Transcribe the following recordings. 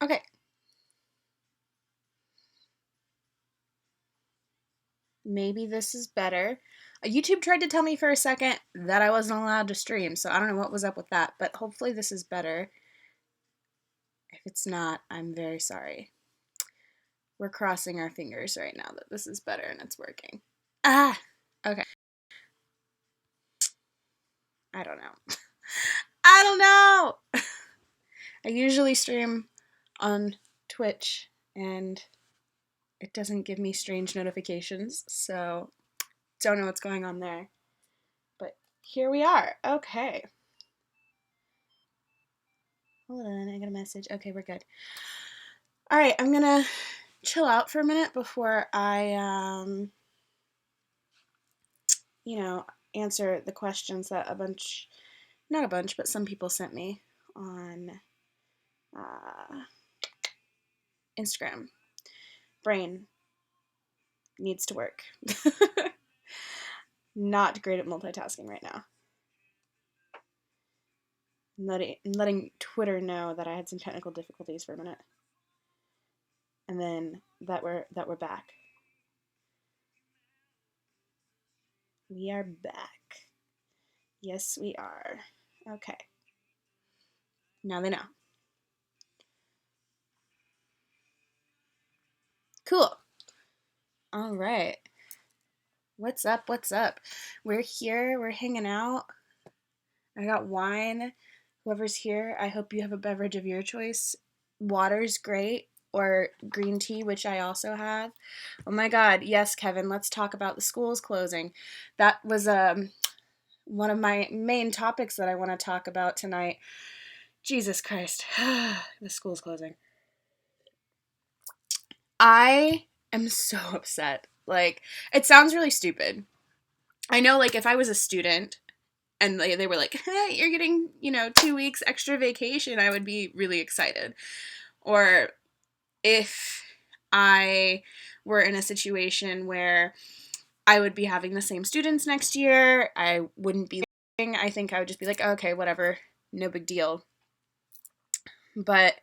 Okay. Maybe this is better. YouTube tried to tell me for a second that I wasn't allowed to stream, so I don't know what was up with that, but hopefully this is better. If it's not, I'm very sorry. We're crossing our fingers right now that this is better and it's working. Ah! Okay. I don't know. I don't know! I usually stream on Twitch and it doesn't give me strange notifications, so don't know what's going on there. But here we are. Okay. Hold on, I got a message. Okay, we're good. All right, I'm gonna chill out for a minute before I, answer the questions that not a bunch, but some people sent me on uh, Instagram. Brain needs to work. Not great at multitasking right now. Letting Twitter know that I had some technical difficulties for a minute, and then that we're back. We are back. Yes, we are. Okay. Now they know. Cool. All right. What's up? What's up? We're here. We're hanging out. I got wine. Whoever's here, I hope you have a beverage of your choice. Water's great, or green tea, which I also have. Oh my God. Yes, Kevin, let's talk about the schools closing. That was one of my main topics that I want to talk about tonight. Jesus Christ. The school's closing. I am so upset. Like, it sounds really stupid. I know, like, if I was a student and they were like, hey, you're getting, 2 weeks extra vacation, I would be really excited. Or if I were in a situation where I would be having the same students next year, I wouldn't be leaving. I think I would just be like, okay, whatever, no big deal. But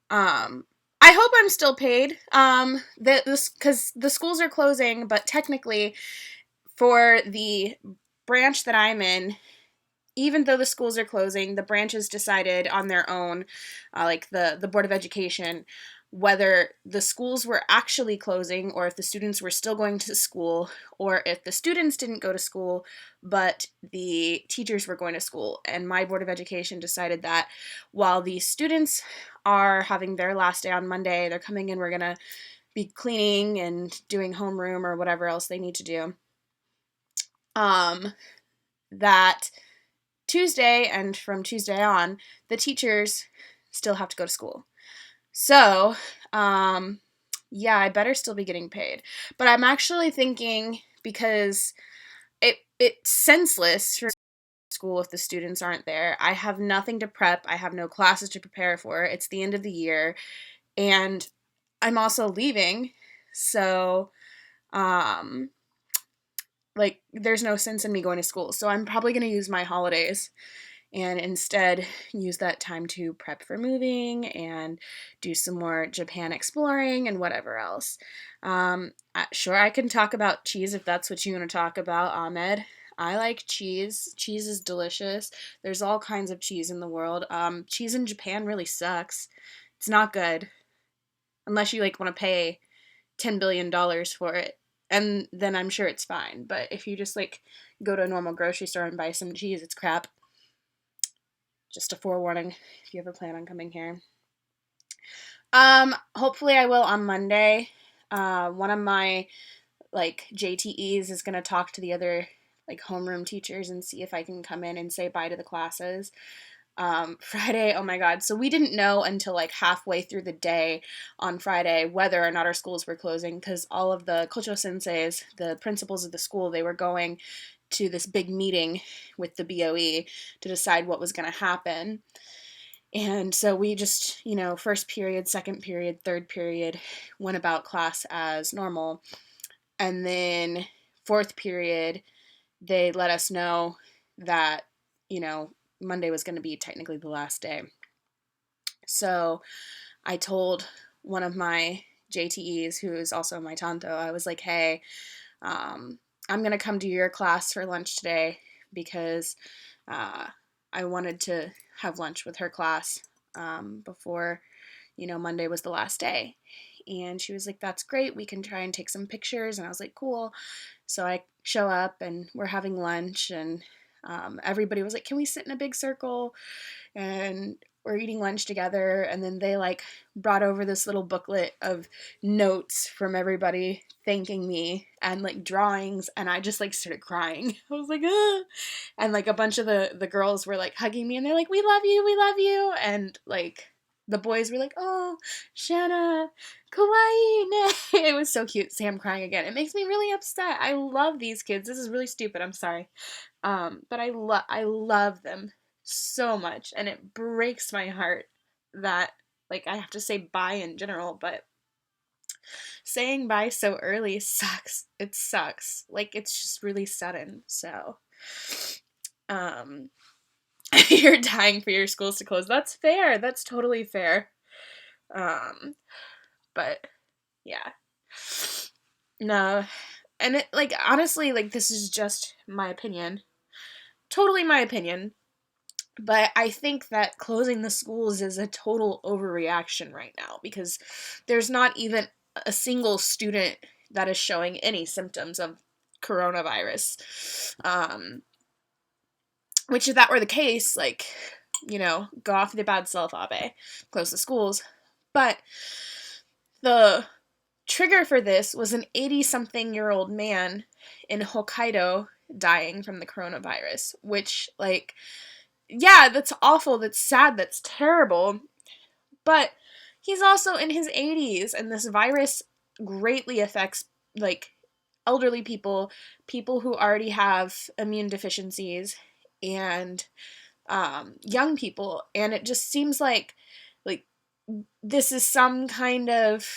I hope I'm still paid. Because the schools are closing, but technically for the branch that I'm in, even though the schools are closing, the branches decided on their own, like the Board of Education, whether the schools were actually closing or if the students were still going to school, or if the students didn't go to school but the teachers were going to school. And my Board of Education decided that while the students are having their last day on Monday, they're coming in, we're going to be cleaning and doing homeroom or whatever else they need to do. That Tuesday and from Tuesday on, the teachers still have to go to school. So, yeah, I better still be getting paid. But I'm actually thinking, because it's senseless for school if the students aren't there. I have nothing to prep. I have no classes to prepare for. It's the end of the year, and I'm also leaving. So, um, like, there's no sense in me going to school. So I'm probably going to use my holidays and instead use that time to prep for moving and do some more Japan exploring and whatever else. Sure, I can talk about cheese if that's what you want to talk about, Ahmed. I like cheese. Cheese is delicious. There's all kinds of cheese in the world. Cheese in Japan really sucks. It's not good unless you like want to pay $10 billion for it. And then I'm sure it's fine. But if you just like go to a normal grocery store and buy some cheese, it's crap. Just a forewarning if you ever plan on coming here. Hopefully I will on Monday. One of my like JTEs is gonna talk to the other like homeroom teachers and see if I can come in and say bye to the classes. Friday, oh my God. So we didn't know until like halfway through the day on Friday whether or not our schools were closing, because all of the Kocho senseis, the principals of the school, they were going to this big meeting with the BOE to decide what was going to happen. And so we just, first period, second period, third period went about class as normal. And then fourth period, they let us know that, Monday was going to be technically the last day. So I told one of my JTEs, who is also my tanto, I was like, hey, I'm going to come to your class for lunch today because I wanted to have lunch with her class before, Monday was the last day. And she was like, that's great. We can try and take some pictures. And I was like, cool. So I show up and we're having lunch, and everybody was like, can we sit in a big circle? And we're eating lunch together. And then they brought over this little booklet of notes from everybody thanking me and drawings. And I just started crying. I was like, ah. And a bunch of the girls were hugging me, and they're like, we love you. We love you. And the boys were like, oh, Shanna, kawaii, ne. It was so cute. Sam crying again. It makes me really upset. I love these kids. This is really stupid. I'm sorry. But I love them so much, and it breaks my heart that I have to say bye in general, but saying bye so early sucks. It sucks. It's just really sudden. So, you're dying for your schools to close. That's fair. That's totally fair. But yeah. No. And it honestly, this is just my opinion. Totally my opinion. But I think that closing the schools is a total overreaction right now, because there's not even a single student that is showing any symptoms of coronavirus. Which, if that were the case, go off the bad self, Abe, close the schools. But the trigger for this was an 80-something-year-old man in Hokkaido dying from the coronavirus, which, yeah, that's awful, that's sad, that's terrible, but he's also in his 80s, and this virus greatly affects, elderly people, people who already have immune deficiencies, and young people, and it just seems like this is some kind of,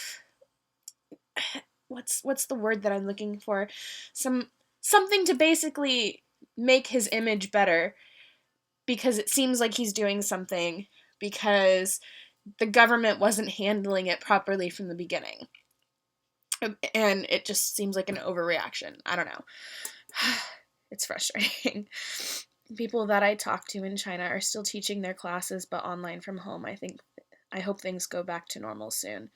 what's the word that I'm looking for? Something to basically make his image better, because it seems like he's doing something because the government wasn't handling it properly from the beginning. And it just seems like an overreaction. I don't know. It's frustrating. People that I talk to in China are still teaching their classes, but online from home. I hope things go back to normal soon.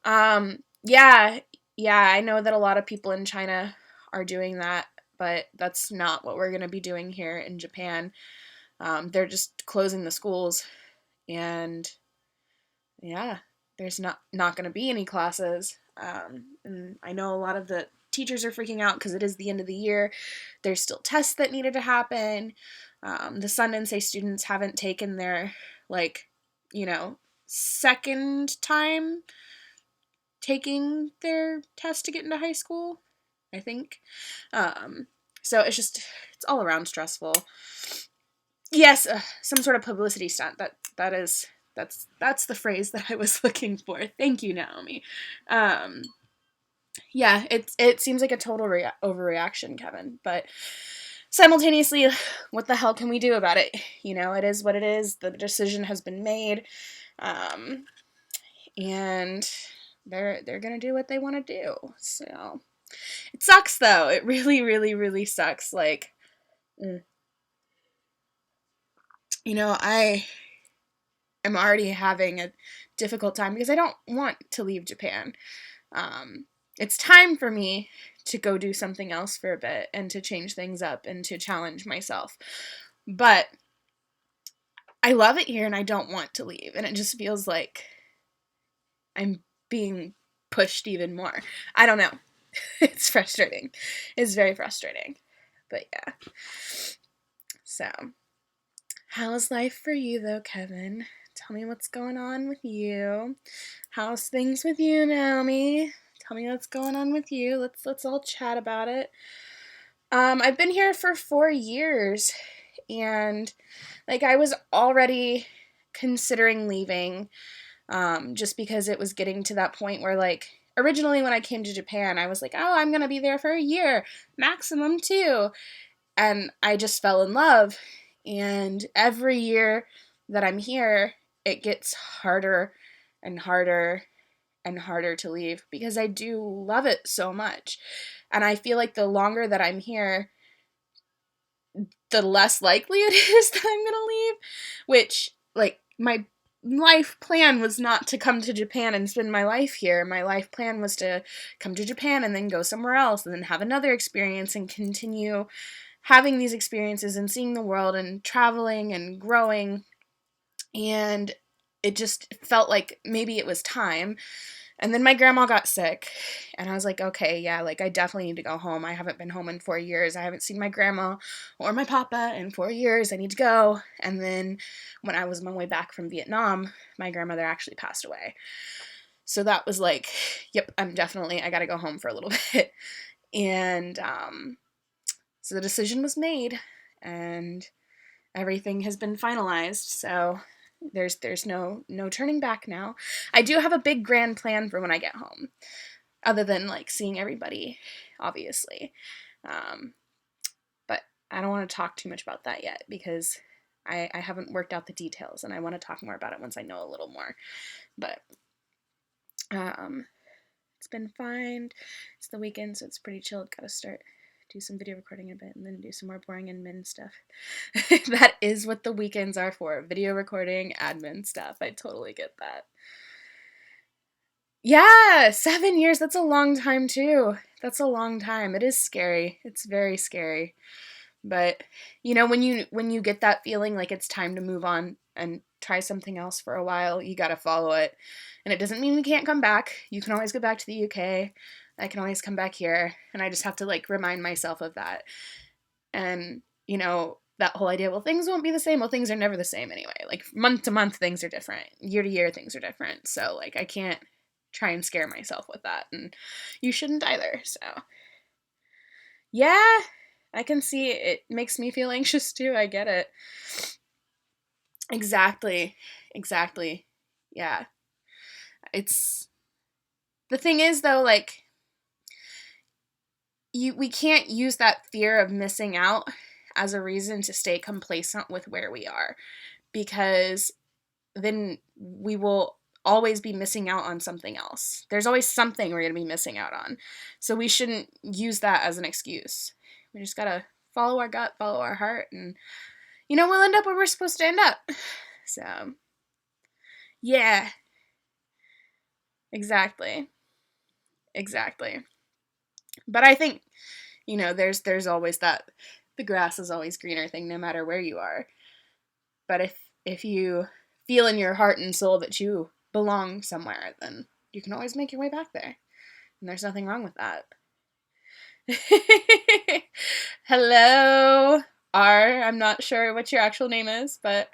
Yeah, I know that a lot of people in China are doing that, but that's not what we're going to be doing here in Japan. They're just closing the schools, and yeah, there's not going to be any classes. And I know a lot of the teachers are freaking out because it is the end of the year. There's still tests that needed to happen. The Sundance students haven't taken their, second time taking their test to get into high school, I think. So it's all around stressful. Yes, some sort of publicity stunt. That's the phrase that I was looking for. Thank you, Naomi. Yeah, it seems like a total overreaction, Kevin. But simultaneously, what the hell can we do about it? It is what it is. The decision has been made, and they're gonna do what they want to do. So it sucks, though. It really, really, really sucks. I am already having a difficult time because I don't want to leave Japan. It's time for me to go do something else for a bit and to change things up and to challenge myself. But I love it here and I don't want to leave. And it just feels like I'm being pushed even more. I don't know. It's frustrating. It's very frustrating. But yeah. So, how's life for you though, Kevin? Tell me what's going on with you. How's things with you, Naomi? Tell me what's going on with you. Let's all chat about it. I've been here for 4 years, and I was already considering leaving, just because it was getting to that point where originally when I came to Japan, I was like, oh, I'm gonna be there for a year, maximum 2, and I just fell in love. And every year that I'm here, it gets harder and harder and harder to leave because I do love it so much. And I feel like the longer that I'm here, the less likely it is that I'm gonna leave, which, like, my life plan was not to come to Japan and spend my life here. My life plan was to come to Japan and then go somewhere else and then have another experience and continue having these experiences and seeing the world and traveling and growing. And it just felt like maybe it was time. And then my grandma got sick, and I was like, okay, yeah, like, I definitely need to go home. I haven't been home in 4 years. I haven't seen my grandma or my papa in 4 years. I need to go. And then when I was on my way back from Vietnam, my grandmother actually passed away. So that was like, yep, I got to go home for a little bit. And so the decision was made, and everything has been finalized. So there's no turning back now. I do have a big grand plan for when I get home, other than like seeing everybody, obviously. But I don't want to talk too much about that yet because I haven't worked out the details, and I want to talk more about it once I know a little more. But it's been fine. It's the weekend, so it's pretty chill. Gotta start do some video recording a bit and then do some more boring admin stuff. That is what the weekends are for. Video recording, admin stuff. I totally get that. Yeah, 7 years. That's a long time too. That's a long time. It is scary. It's very scary. But when you get that feeling like it's time to move on and try something else for a while, you got to follow it. And it doesn't mean we can't come back. You can always go back to the UK. I can always come back here, and I just have to like remind myself of that. And that whole idea, well, things won't be the same. Well, things are never the same anyway. Like, month to month things are different. Year to year things are different. So like, I can't try and scare myself with that, and you shouldn't either. So yeah, I can see it makes me feel anxious too. I get it. Exactly. Yeah. It's the thing is though, like, we can't use that fear of missing out as a reason to stay complacent with where we are, because then we will always be missing out on something else. There's always something we're going to be missing out on. So we shouldn't use that as an excuse. We just got to follow our gut, follow our heart, and we'll end up where we're supposed to end up. So yeah, exactly. But I think there's always that the grass is always greener thing, no matter where you are. But if you feel in your heart and soul that you belong somewhere, then you can always make your way back there, and there's nothing wrong with that. Hello, R. I'm not sure what your actual name is, but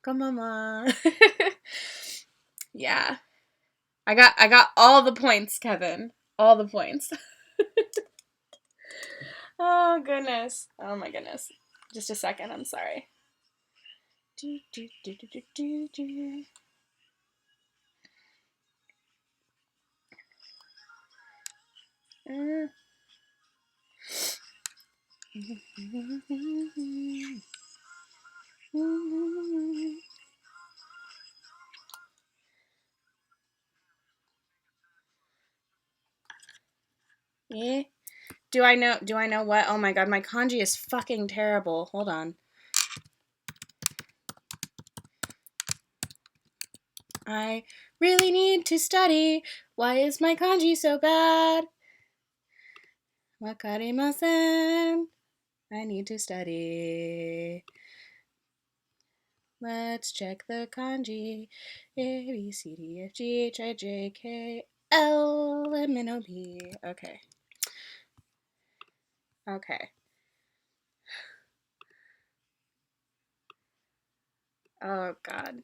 come mama. Yeah. I got all the points, Kevin. All the points. Oh goodness. Oh my goodness. Just a second, I'm sorry. Yeah. Do I know what? Oh my god, my kanji is fucking terrible. Hold on. I really need to study. Why is my kanji so bad? Wakarimasen. I need to study. Let's check the kanji. A, B, C, D, F, G, H, I, J, K, L, M, N, O, P. Okay. Oh god.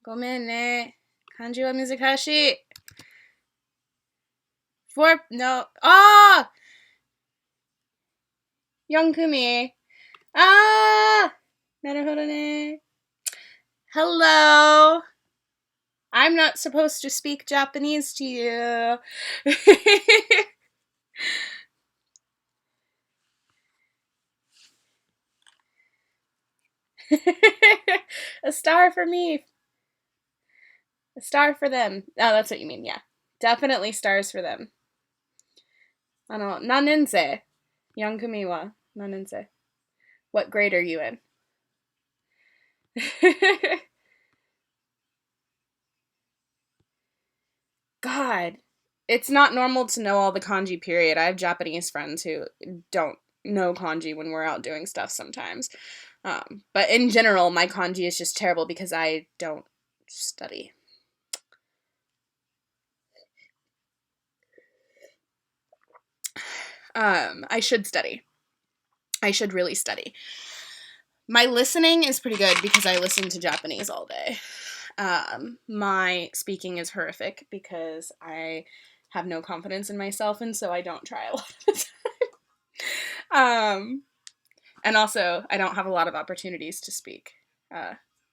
Gomen ne. Kanji wa mizukashii. No. Ah! Yonkumi. Ah! Naruhodo ne. Hello. I'm not supposed to speak Japanese to you. A star for me. A star for them. Oh, that's what you mean, yeah. Definitely stars for them. Nanense. Yankumiwa. Nanense. What grade are you in? God. It's not normal to know all the kanji, period. I have Japanese friends who don't know kanji when we're out doing stuff sometimes. But in general, my kanji is just terrible because I don't study. I should study. I should really study. My listening is pretty good because I listen to Japanese all day. My speaking is horrific because I have no confidence in myself, and so I don't try a lot of the time. And also, I don't have a lot of opportunities to speak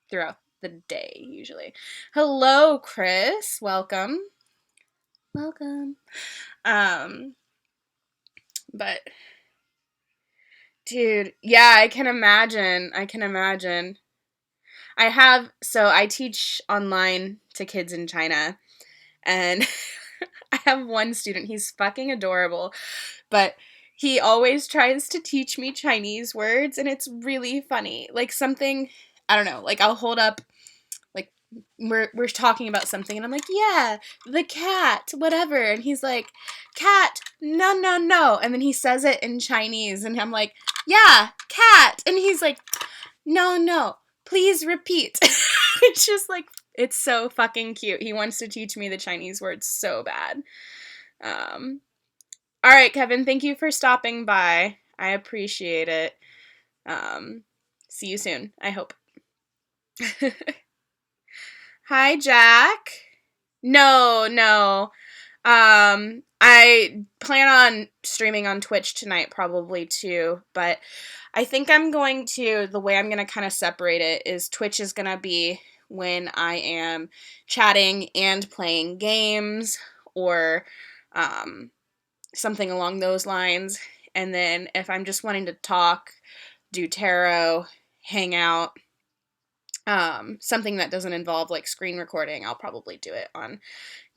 throughout the day, usually. Hello, Chris. Welcome. Welcome. But, dude, yeah, I can imagine. I teach online to kids in China, and I have one student, he's fucking adorable, but he always tries to teach me Chinese words, and it's really funny. Like something, I don't know, like I'll hold up, like we're talking about something, and I'm like, yeah, the cat, whatever, and he's like, cat, no, no, no, and then he says it in Chinese, and I'm like, yeah, cat, and he's like, no, no, please repeat. It's just like, it's so fucking cute. He wants to teach me the Chinese words so bad. All right, Kevin, thank you for stopping by. I appreciate it. See you soon, I hope. Hi, Jack. No, no. I plan on streaming on Twitch tonight probably too, but I think the way I'm going to kind of separate it is Twitch is going to be when I am chatting and playing games or something along those lines. And then if I'm just wanting to talk, do tarot, hang out, something that doesn't involve like screen recording, I'll probably do it on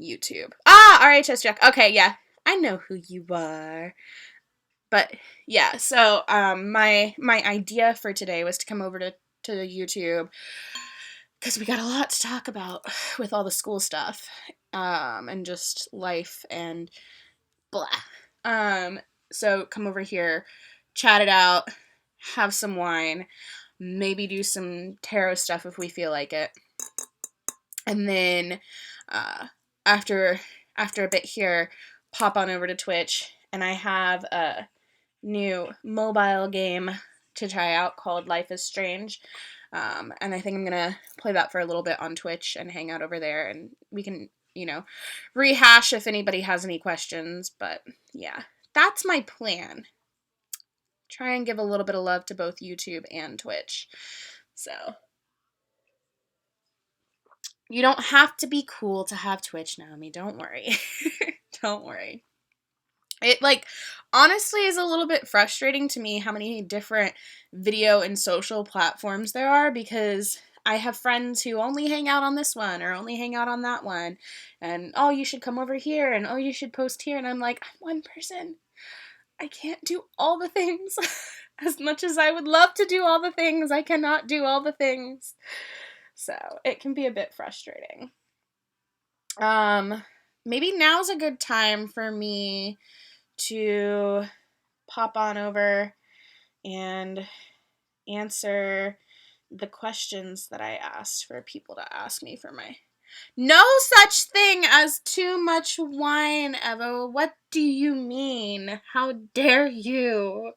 YouTube. RHS Jack. Okay, yeah. I know who you are. But yeah, so my idea for today was to come over to YouTube because we got a lot to talk about with all the school stuff and just life and blah. So come over here, chat it out, have some wine, maybe do some tarot stuff if we feel like it. And then after a bit here, pop on over to Twitch, and I have a new mobile game to try out called Life is Strange. And I think I'm going to play that for a little bit on Twitch and hang out over there, and we can, rehash if anybody has any questions. But yeah, that's my plan. Try and give a little bit of love to both YouTube and Twitch. So you don't have to be cool to have Twitch, Naomi. Don't worry. Don't worry. It, honestly is a little bit frustrating to me how many different video and social platforms there are, because I have friends who only hang out on this one or only hang out on that one, and, oh, you should come over here, and, oh, you should post here, and I'm like, I'm one person. I can't do all the things. As much as I would love to do all the things, I cannot do all the things. So, it can be a bit frustrating. Maybe now's a good time for me to pop on over and answer the questions that I asked for people to ask me for my... No such thing as too much wine, Evo. What do you mean? How dare you?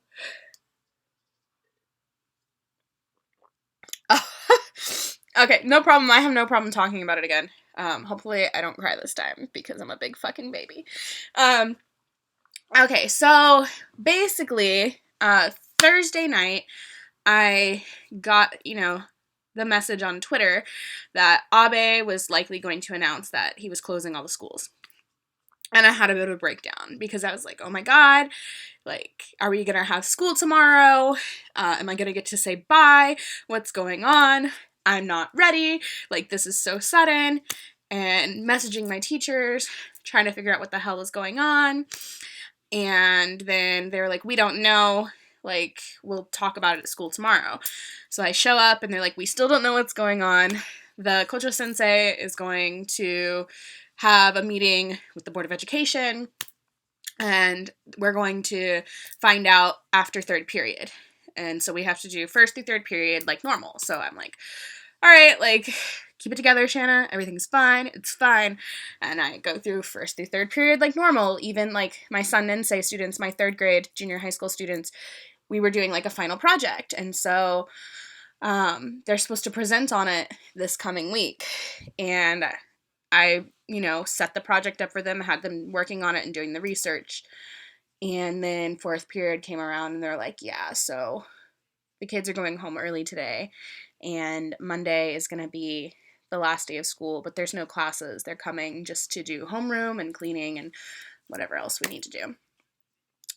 Okay, no problem. I have no problem talking about it again. Hopefully I don't cry this time because I'm a big fucking baby. Okay, so basically, Thursday night, I got, the message on Twitter that Abe was likely going to announce that he was closing all the schools. And I had a bit of a breakdown because I was like, oh my God, like, are we gonna have school tomorrow? Am I gonna get to say bye? What's going on? I'm not ready. Like, this is so sudden. And messaging my teachers, trying to figure out what the hell is going on. And then they were like, we don't know. Like, we'll talk about it at school tomorrow. So I show up and they're like, we still don't know what's going on. The Kocho sensei is going to have a meeting with the Board of Education, and we're going to find out after third period. And so we have to do first through third period like normal. So I'm like, all right, like, keep it together, Shanna. Everything's fine. It's fine. And I go through first through third period like normal. Even like my Sun Nensei students, my third grade junior high school students, we were doing like a final project. And so they're supposed to present on it this coming week. And I, set the project up for them, had them working on it and doing the research. And then fourth period came around and they're like, yeah, so the kids are going home early today. And Monday is going to be the last day of school, but there's no classes. They're coming just to do homeroom and cleaning and whatever else we need to do.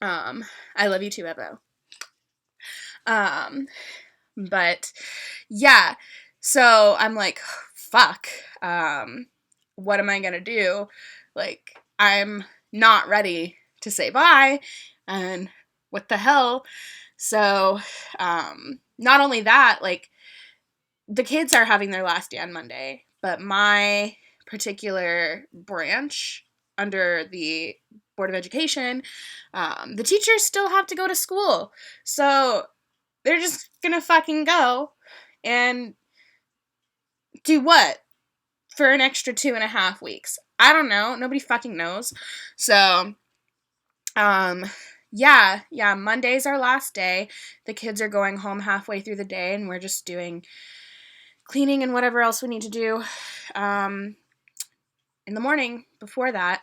I love you too, Evo. But yeah, so I'm like, fuck, what am I gonna do? Like, I'm not ready to say bye, and what the hell? So, not only that, like, the kids are having their last day on Monday, but my particular branch under the Board of Education, the teachers still have to go to school. So they're just gonna fucking go and do what for an extra 2.5 weeks? I don't know. Nobody fucking knows. So, yeah, Monday's our last day. The kids are going home halfway through the day, and we're just doing cleaning and whatever else we need to do in the morning before that.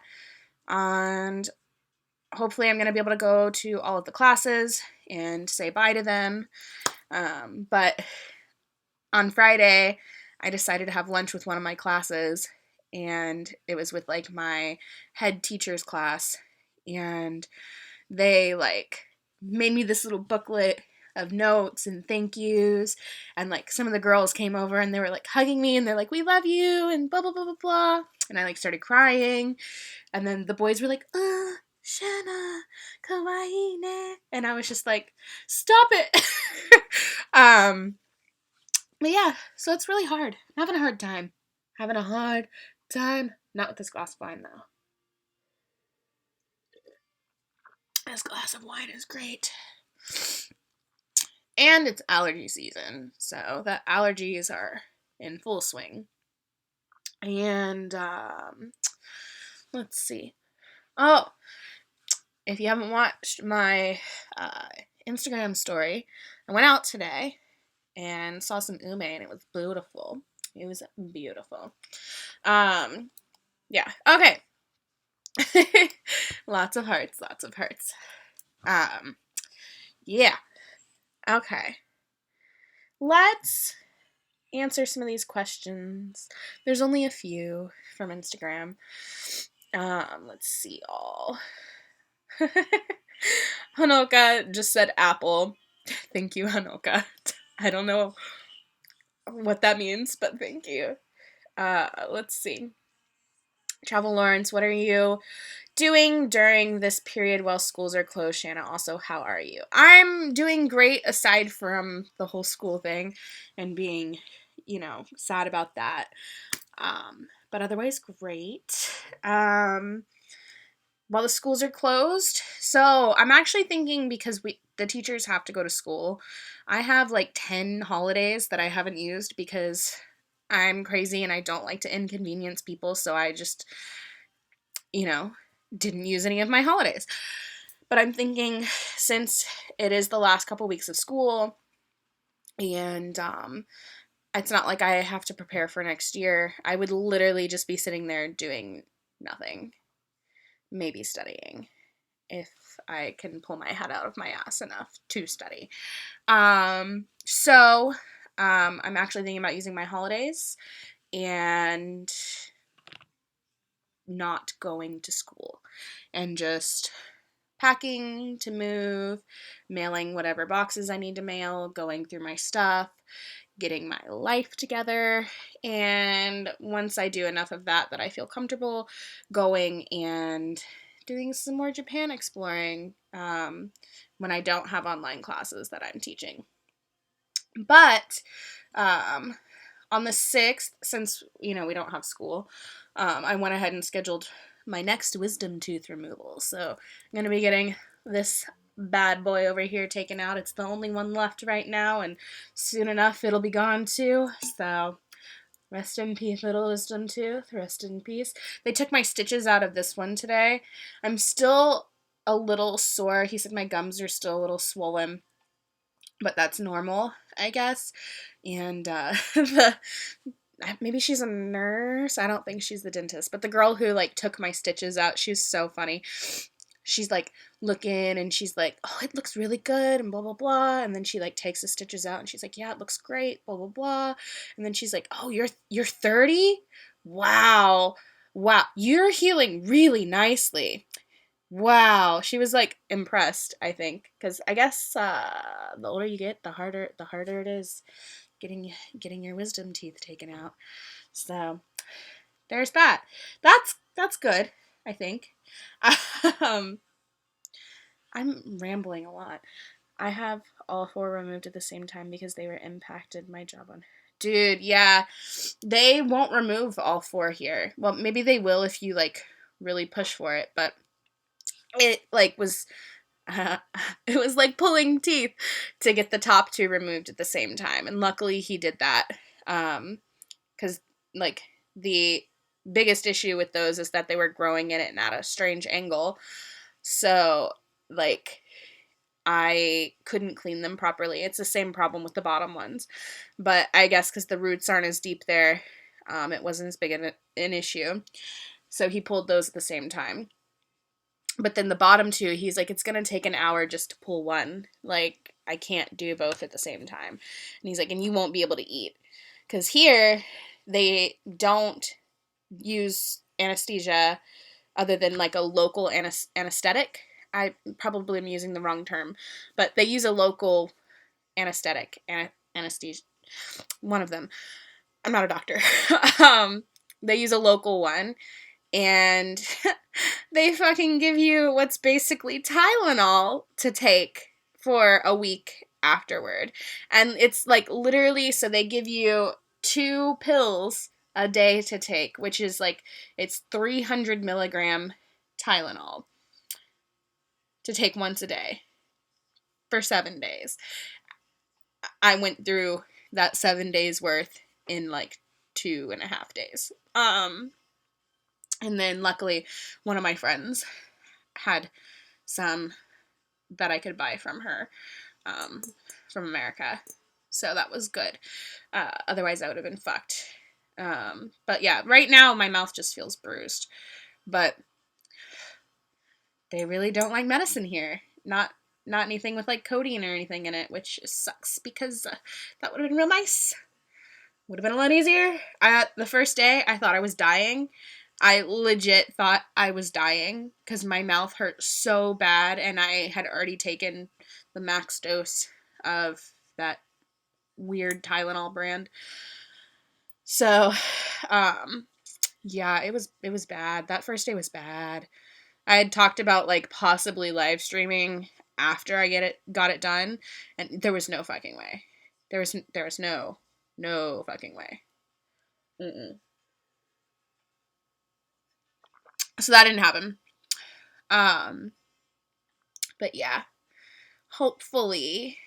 And hopefully I'm going to be able to go to all of the classes and say bye to them. But on Friday, I decided to have lunch with one of my classes, and it was with like my head teacher's class, and they like made me this little booklet of notes and thank yous, and like some of the girls came over and they were like hugging me and they're like, we love you and blah blah blah blah blah, and I like started crying, and then the boys were like, Shanna, kawaii ne, and I was just like, stop it. But yeah, so it's really hard. I'm having a hard time. Not with this glass of wine though. This glass of wine is great. And it's allergy season, so the allergies are in full swing. And let's see. Oh, if you haven't watched my Instagram story, I went out today and saw some ume, and it was beautiful. It was beautiful. Yeah. Okay. Lots of hearts. Yeah. Okay. Let's answer some of these questions. There's only a few from Instagram. Let's see all. Hanoka just said apple. Thank you, Hanoka. I don't know what that means, but thank you. Let's see. Travel Lawrence, what are you doing during this period while schools are closed? Shanna, also, how are you? I'm doing great aside from the whole school thing and being, sad about that. But otherwise, great. While the schools are closed, so I'm actually thinking, because the teachers have to go to school, I have like 10 holidays that I haven't used because I'm crazy and I don't like to inconvenience people, so I just, didn't use any of my holidays. But I'm thinking, since it is the last couple weeks of school, and it's not like I have to prepare for next year, I would literally just be sitting there doing nothing. Maybe studying, if I can pull my head out of my ass enough to study. So I'm actually thinking about using my holidays, and not going to school and just packing to move, mailing whatever boxes I need to mail, going through my stuff, getting my life together. And once I do enough of that I feel comfortable, going and doing some more Japan exploring when I don't have online classes that I'm teaching. But on the 6th, since, we don't have school, I went ahead and scheduled my next wisdom tooth removal. So I'm going to be getting this bad boy over here taken out. It's the only one left right now, and soon enough it'll be gone too. So rest in peace, little wisdom tooth. Rest in peace. They took my stitches out of this one today. I'm still a little sore. He said my gums are still a little swollen, but that's normal, I guess. And maybe she's a nurse. I don't think she's the dentist, but the girl who took my stitches out, she's so funny. She's looking and she's like, "Oh, it looks really good," and blah blah blah. And then she takes the stitches out and she's like, "Yeah, it looks great," blah blah blah. And then she's like, "Oh, you're 30? Wow. You're healing really nicely. Wow." She was impressed, I think, because I guess the older you get, the harder it is getting your wisdom teeth taken out. So there's that. That's good, I think. I'm rambling a lot. I have all 4 removed at the same time because they were impacted my job on. Dude, yeah. They won't remove all 4 here. Well, maybe they will if you really push for it, but it was it was like pulling teeth to get the top 2 removed at the same time. And luckily he did that. Because the biggest issue with those is that they were growing in it and at a strange angle. So I couldn't clean them properly. It's the same problem with the bottom ones. But I guess because the roots aren't as deep there, it wasn't as big an issue. So he pulled those at the same time. But then the bottom 2, he's like, it's going to take an hour just to pull one. I can't do both at the same time. And he's like, and you won't be able to eat. Because here, they don't use anesthesia other than a local anesthetic. I probably am using the wrong term. But they use a local anesthetic. Anesthesia. One of them. I'm not a doctor. They use a local one. And they fucking give you what's basically Tylenol to take for a week afterward. And it's literally, so they give you 2 pills a day to take, which is it's 300 milligram Tylenol to take once a day for 7 days. I went through that 7 days worth in 2.5 days. And then luckily one of my friends had some that I could buy from her, from America. So that was good. Otherwise I would have been fucked. But yeah, right now my mouth just feels bruised. But they really don't like medicine here. Not anything with codeine or anything in it, which sucks because that would have been real nice. Would have been a lot easier. The first day I thought I was dying. I legit thought I was dying because my mouth hurt so bad and I had already taken the max dose of that weird Tylenol brand. So, yeah, it was bad. That first day was bad. I had talked about possibly live streaming after I got it done, and there was no fucking way. There was no fucking way. Mm-mm. So that didn't happen. But yeah, hopefully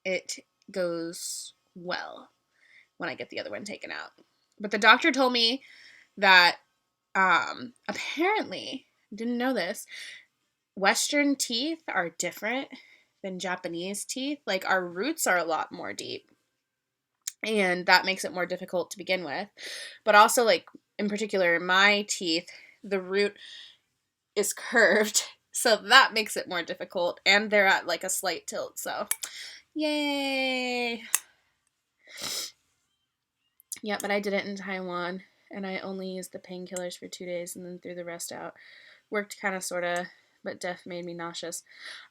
it goes well when I get the other one taken out. But the doctor told me that apparently, didn't know this, Western teeth are different than Japanese teeth. Our roots are a lot more deep. And that makes it more difficult to begin with. But also, in particular, my teeth, the root is curved. So that makes it more difficult. And they're at a slight tilt. So, yay. Yeah, but I did it in Taiwan. and I only used the painkillers for 2 days and then threw the rest out. Worked kind of, sort of, but def made me nauseous.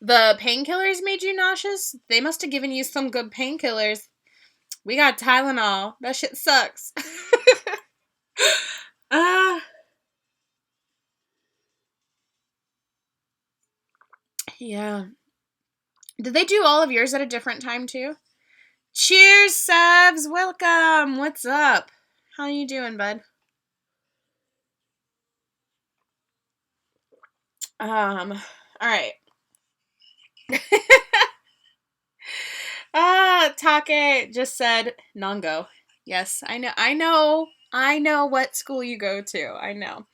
The painkillers made you nauseous? They must have given you some good painkillers. We got Tylenol. That shit sucks. Yeah. Did they do all of yours at a different time too? Cheers, Sevs. Welcome. What's up? How you doing, bud? All right. Take just said Nongo. Yes, I know what school you go to. I know.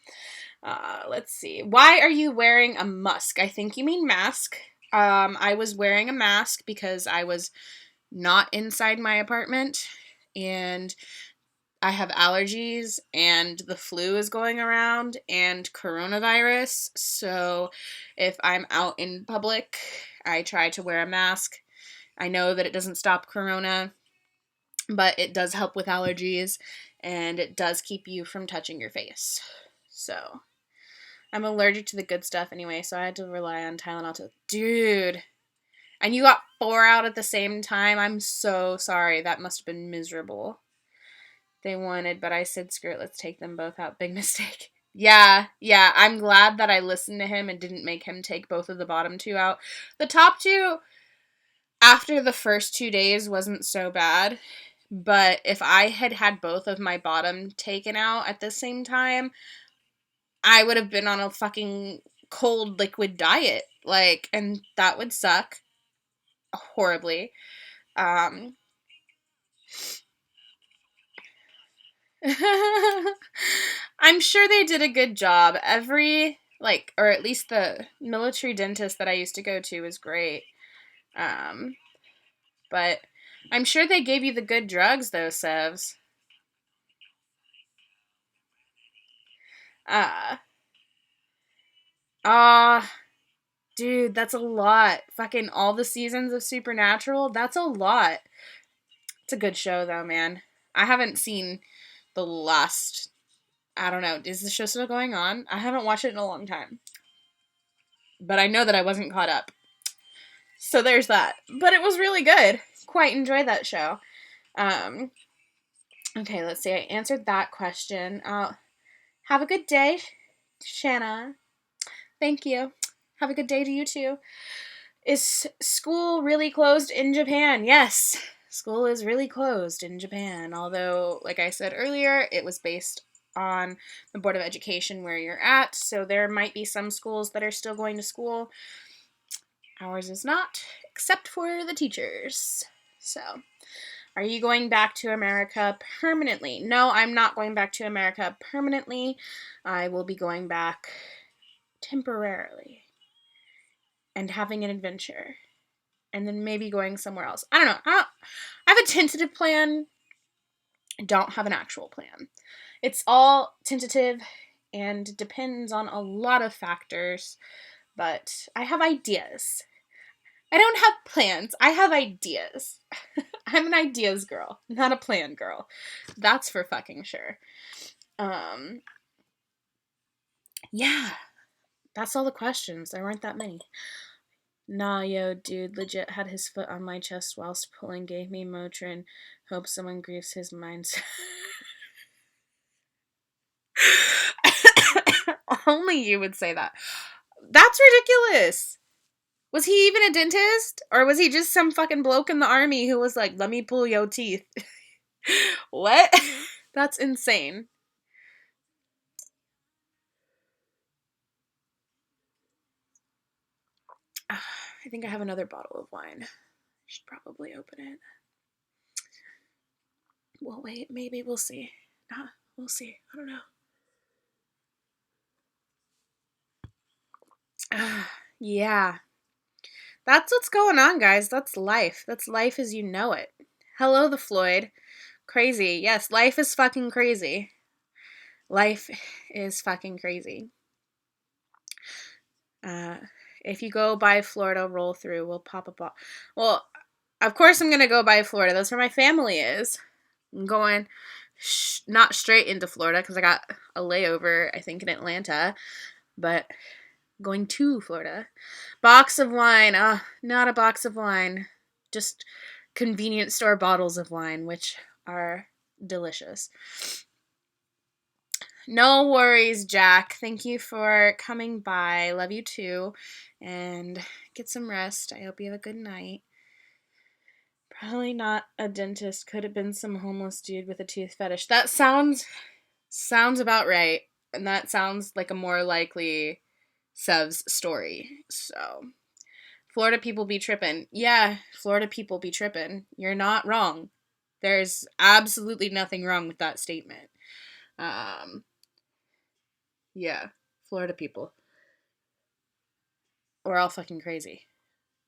Let's see. Why are you wearing a musk? I think you mean mask. I was wearing a mask because I was not inside my apartment and I have allergies and the flu is going around and coronavirus. So if I'm out in public, I try to wear a mask. I know that it doesn't stop corona, but it does help with allergies and it does keep you from touching your face. So I'm allergic to the good stuff anyway, so I had to rely on Tylenol to... Dude. And you got 4 out at the same time? I'm so sorry. That must have been miserable. They wanted, but I said, screw it, let's take them both out. Big mistake. Yeah. I'm glad that I listened to him and didn't make him take both of the bottom 2 out. The top 2, after the first 2 days, wasn't so bad. But if I had had both of my bottom taken out at the same time, I would have been on a fucking cold liquid diet. And that would suck horribly. I'm sure they did a good job. Or at least the military dentist that I used to go to was great. But I'm sure they gave you the good drugs, though, Sevs. Dude, that's a lot. Fucking all the seasons of Supernatural, that's a lot. It's a good show, though, man. I haven't seen the last... I don't know. Is the show still going on? I haven't watched it in a long time. But I know that I wasn't caught up. So there's that. But it was really good. Quite enjoyed that show. Okay, let's see. I answered that question. Have a good day, Shanna. Thank you. Have a good day to you too. Is school really closed in Japan? Yes. School is really closed in Japan. Although, like I said earlier, it was based on the Board of Education where you're at. So there might be some schools that are still going to school. Ours is not, except for the teachers. So, are you going back to America permanently? No, I'm not going back to America permanently. I will be going back temporarily and having an adventure. And then maybe going somewhere else. I don't know. I have a tentative plan. I don't have an actual plan. It's all tentative and depends on a lot of factors. But I have ideas. I don't have plans. I have ideas. I'm an ideas girl, not a plan girl. That's for fucking sure. Yeah. That's all the questions. There weren't that many. Nah, yo, dude legit had his foot on my chest whilst pulling, gave me Motrin. Hope someone grieves his mind. Only you would say that. That's ridiculous. Was he even a dentist? Or was he just some fucking bloke in the army who was like, let me pull your teeth? What? That's insane. I think I have another bottle of wine. I should probably open it. Well, wait, maybe we'll see. We'll see. I don't know. Yeah. That's what's going on, guys. That's life. That's life as you know it. Hello, the Floyd. Crazy. Yes, life is fucking crazy. Life is fucking crazy. If you go by Florida, roll through. We'll pop a ball. Well, of course I'm going to go by Florida. That's where my family is. I'm going not straight into Florida because I got a layover, I think, in Atlanta, but going to Florida. Box of wine. Not a box of wine. Just convenience store bottles of wine, which are delicious. No worries, Jack. Thank you for coming by. Love you too. And get some rest. I hope you have a good night. Probably not a dentist. Could have been some homeless dude with a tooth fetish. That sounds about right. And that sounds like a more likely Sev's story. So, Florida people be trippin'. Yeah, Florida people be trippin'. You're not wrong. There's absolutely nothing wrong with that statement. Yeah, Florida people. We're all fucking crazy.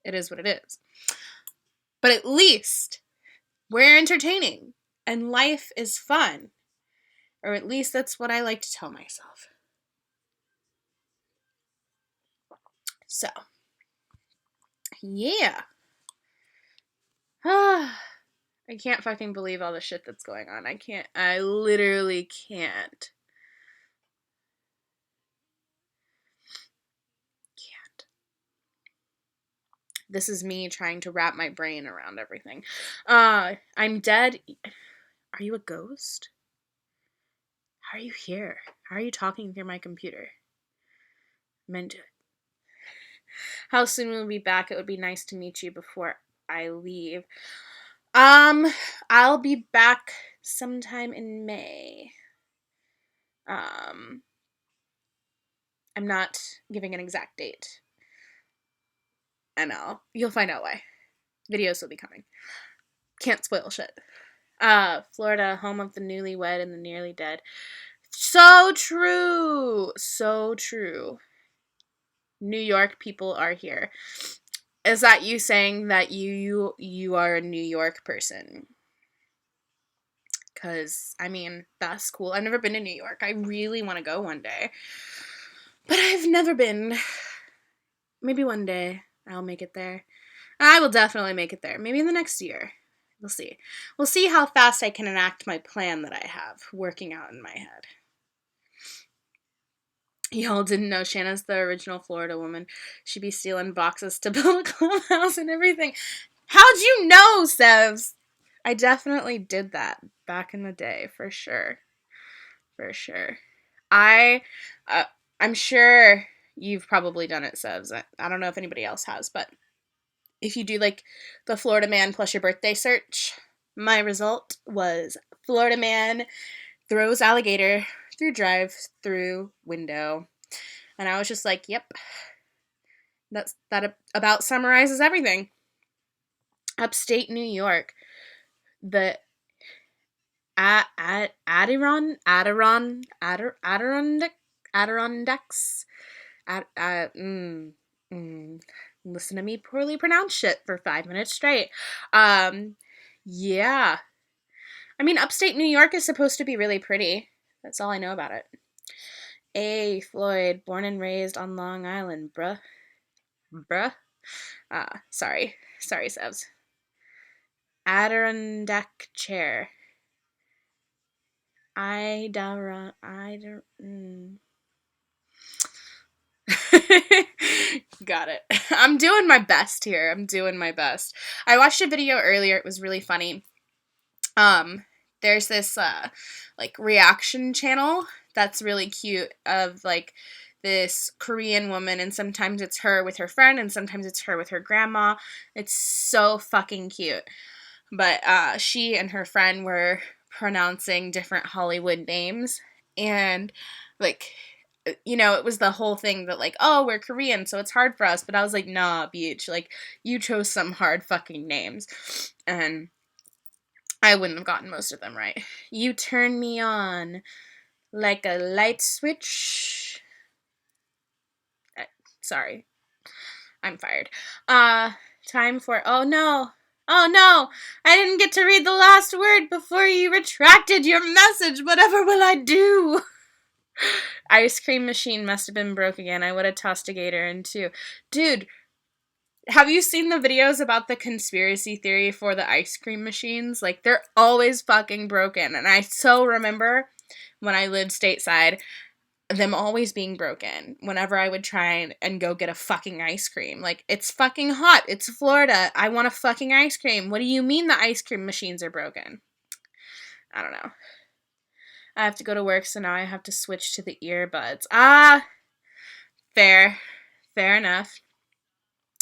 It is what it is. But at least we're entertaining and life is fun. Or at least that's what I like to tell myself. So, yeah. I can't fucking believe all the shit that's going on. I literally can't. This is me trying to wrap my brain around everything. I'm dead. Are you a ghost? How are you here? How are you talking through my computer? Meant it. How soon will we be back? It would be nice to meet you before I leave. I'll be back sometime in May. I'm not giving an exact date. I know. You'll find out why. Videos will be coming. Can't spoil shit. Florida, home of the newlywed and the nearly dead. So true. So true. New York people are here. Is that you saying that you are a New York person? Because, I mean, that's cool. I've never been to New York. I really want to go one day. But I've never been. Maybe one day I'll make it there. I will definitely make it there. Maybe in the next year. We'll see. We'll see how fast I can enact my plan that I have working out in my head. Y'all didn't know Shanna's the original Florida woman. She'd be stealing boxes to build a clubhouse and everything. How'd you know, Sevs? I definitely did that back in the day, for sure. For sure. I'm sure you've probably done it, Sevs. I don't know if anybody else has, but if you do like the Florida man plus your birthday search, my result was Florida man throws alligator through drive-through window. And I was just like, yep. That about summarizes everything. Upstate New York. The Adirondacks. Listen to me poorly pronounce shit for 5 minutes straight. Yeah. I mean, upstate New York is supposed to be really pretty. That's all I know about it. A. Floyd, born and raised on Long Island, bruh. Sorry, Sevs. Adirondack chair. Got it. I'm doing my best here. I watched a video earlier. It was really funny. There's this like reaction channel that's really cute of like this Korean woman, and sometimes it's her with her friend and sometimes it's her with her grandma. It's so fucking cute. But she and her friend were pronouncing different Hollywood names, and like, you know, it was the whole thing that like, oh, we're Korean, so it's hard for us. But I was like, nah, bitch, like, you chose some hard fucking names, and I wouldn't have gotten most of them right. You turn me on like a light switch. Sorry, I'm fired. Time for, oh no, I didn't get to read the last word before you retracted your message. Whatever will I do? Ice cream machine must have been broke again. I would have tossed a gator in too. Dude, Have you seen the videos about the conspiracy theory for the ice cream machines? Like, they're always fucking broken. And I so remember when I lived stateside, them always being broken whenever I would try and go get a fucking ice cream. Like, it's fucking hot. It's Florida. I want a fucking ice cream. What do you mean the ice cream machines are broken? I don't know. I have to go to work, so now I have to switch to the earbuds. Ah, fair. Fair enough.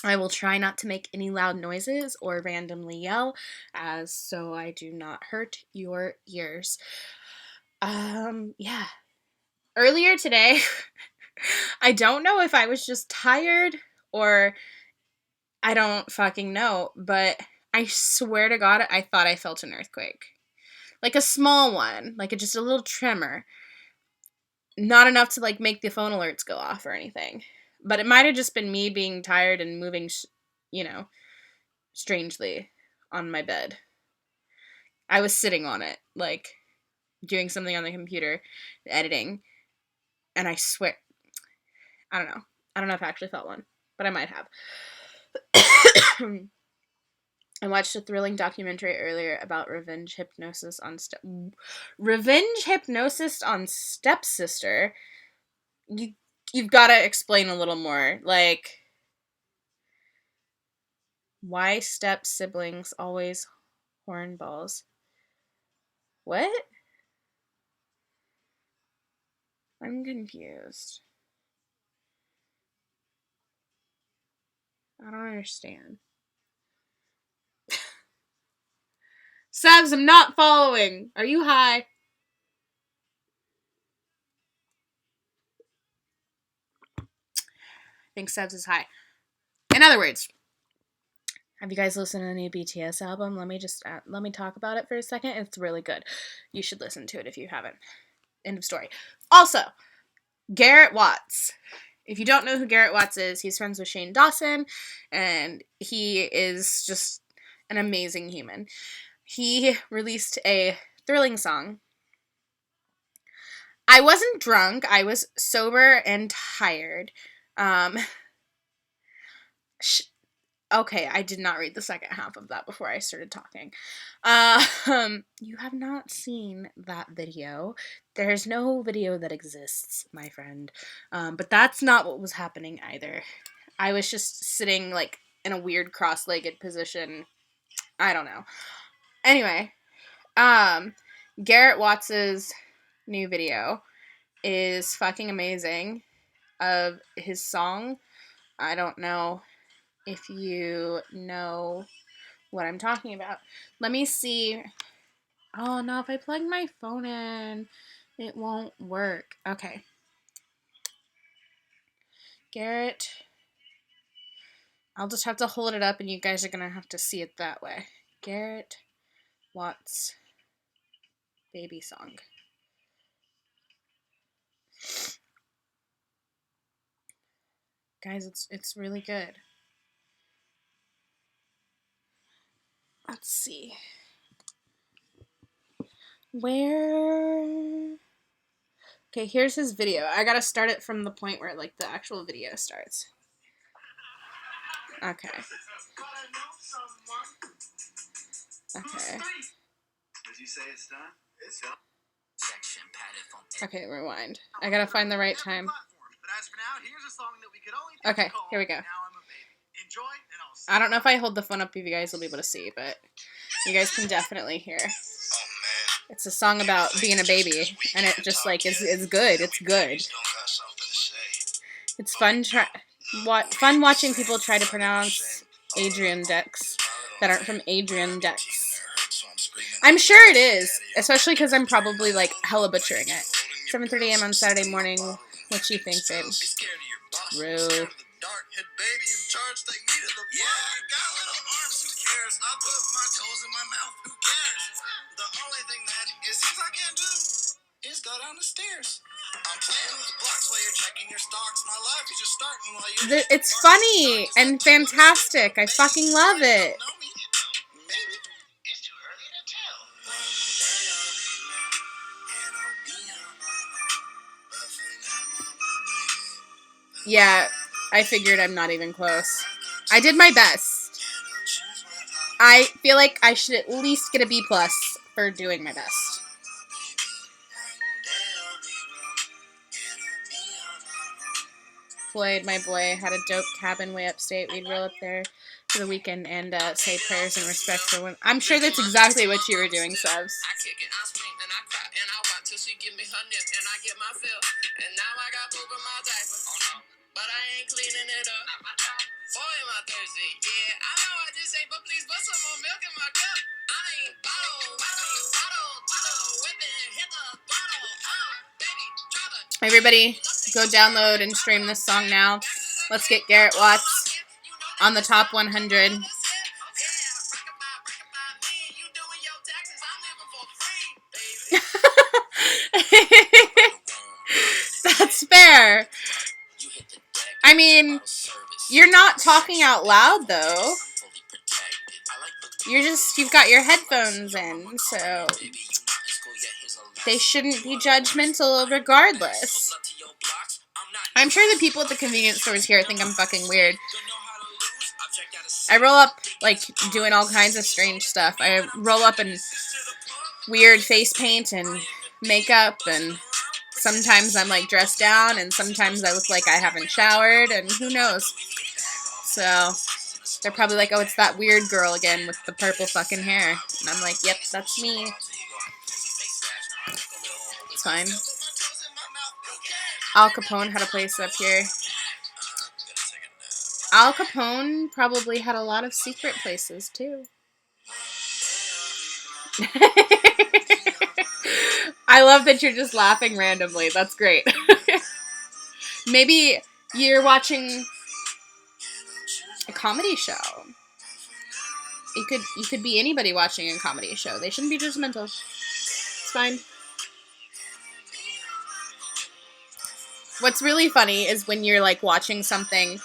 I will try not to make any loud noises or randomly yell, as so I do not hurt your ears. Yeah. Earlier today, I don't know if I was just tired or I don't fucking know, but I swear to God, I thought I felt an earthquake. Like a small one, like just a little tremor. Not enough to like make the phone alerts go off or anything. But it might have just been me being tired and moving, strangely on my bed. I was sitting on it, like doing something on the computer, editing, and I swear, I don't know. I don't know if I actually felt one, but I might have. I watched a thrilling documentary earlier about revenge hypnosis on stepsister. You've got to explain a little more. Like, why step siblings always hornballs? What? I'm confused. I don't understand. Sabs, I'm not following. Are you high? I think Sebs is high. In other words, have you guys listened to the new BTS album? Let me talk about it for a second. It's really good. You should listen to it if you haven't. End of story. Also, Garrett Watts. If you don't know who Garrett Watts is, he's friends with Shane Dawson, and he is just an amazing human. He released a thrilling song. I wasn't drunk. I was sober and tired. Okay, I did not read the second half of that before I started talking. You have not seen that video. There's no video that exists, my friend. But that's not what was happening either. I was just sitting, like, in a weird cross-legged position. I don't know. Anyway, Garrett Watts's new video is fucking amazing of his song. I don't know if you know what I'm talking about. Let me see. Oh no, if I plug my phone in, it won't work. Okay. Garrett. I'll just have to hold it up and you guys are going to have to see it that way. Garrett Watts baby song. Guys, it's really good. Let's see. Where? Okay, here's his video. I gotta start it from the point where, like, the actual video starts. Okay. Okay. Did you say it's done? It's done. Okay, rewind. I gotta find the right time. Okay, here we go. I don't know if I hold the phone up if you guys will be able to see, but you guys can definitely hear. It's a song about being a baby, and it just, like, is good. It's good. It's fun fun watching people try to pronounce Adrian decks that aren't from Adrian decks. I'm sure it is, especially because I'm probably, like, hella butchering it. 7:30 a.m. on Saturday morning. What you think, babe? Rude. It's funny and fantastic. I fucking love it. Yeah, I figured I'm not even close. I did my best. I feel like I should at least get a B+ for doing my best. Floyd, my boy, had a dope cabin way upstate. We'd roll up there for the weekend and say prayers in respect for women. I'm sure that's exactly what you were doing, Subs. I kick it, I scream, and I cry, and I watch till she give me her nip, and I get my fill. And now I got poop in my diaper. Oh no, but I ain't cleaning it up. Boy, am I thirsty. Yeah, I know I just ate, but please put some more milk in my cup. I mean, bottle, whipping, hit the throttle. Baby, driver. Everybody, go download and stream this song now. Let's get Garrett Watts on the top 100. That's fair. I mean, you're not talking out loud, though. You've got your headphones in, so they shouldn't be judgmental regardless. I'm sure the people at the convenience stores here think I'm fucking weird. I roll up, like, doing all kinds of strange stuff. I roll up in weird face paint and makeup, and sometimes I'm, like, dressed down, and sometimes I look like I haven't showered, and who knows. So they're probably like, oh, it's that weird girl again with the purple fucking hair. And I'm like, yep, that's me. It's fine. Al Capone had a place up here. Al Capone probably had a lot of secret places, too. I love that you're just laughing randomly. That's great. Maybe you're watching a comedy show. You could be anybody watching a comedy show. They shouldn't be judgmental. It's fine. What's really funny is when you're, like, watching something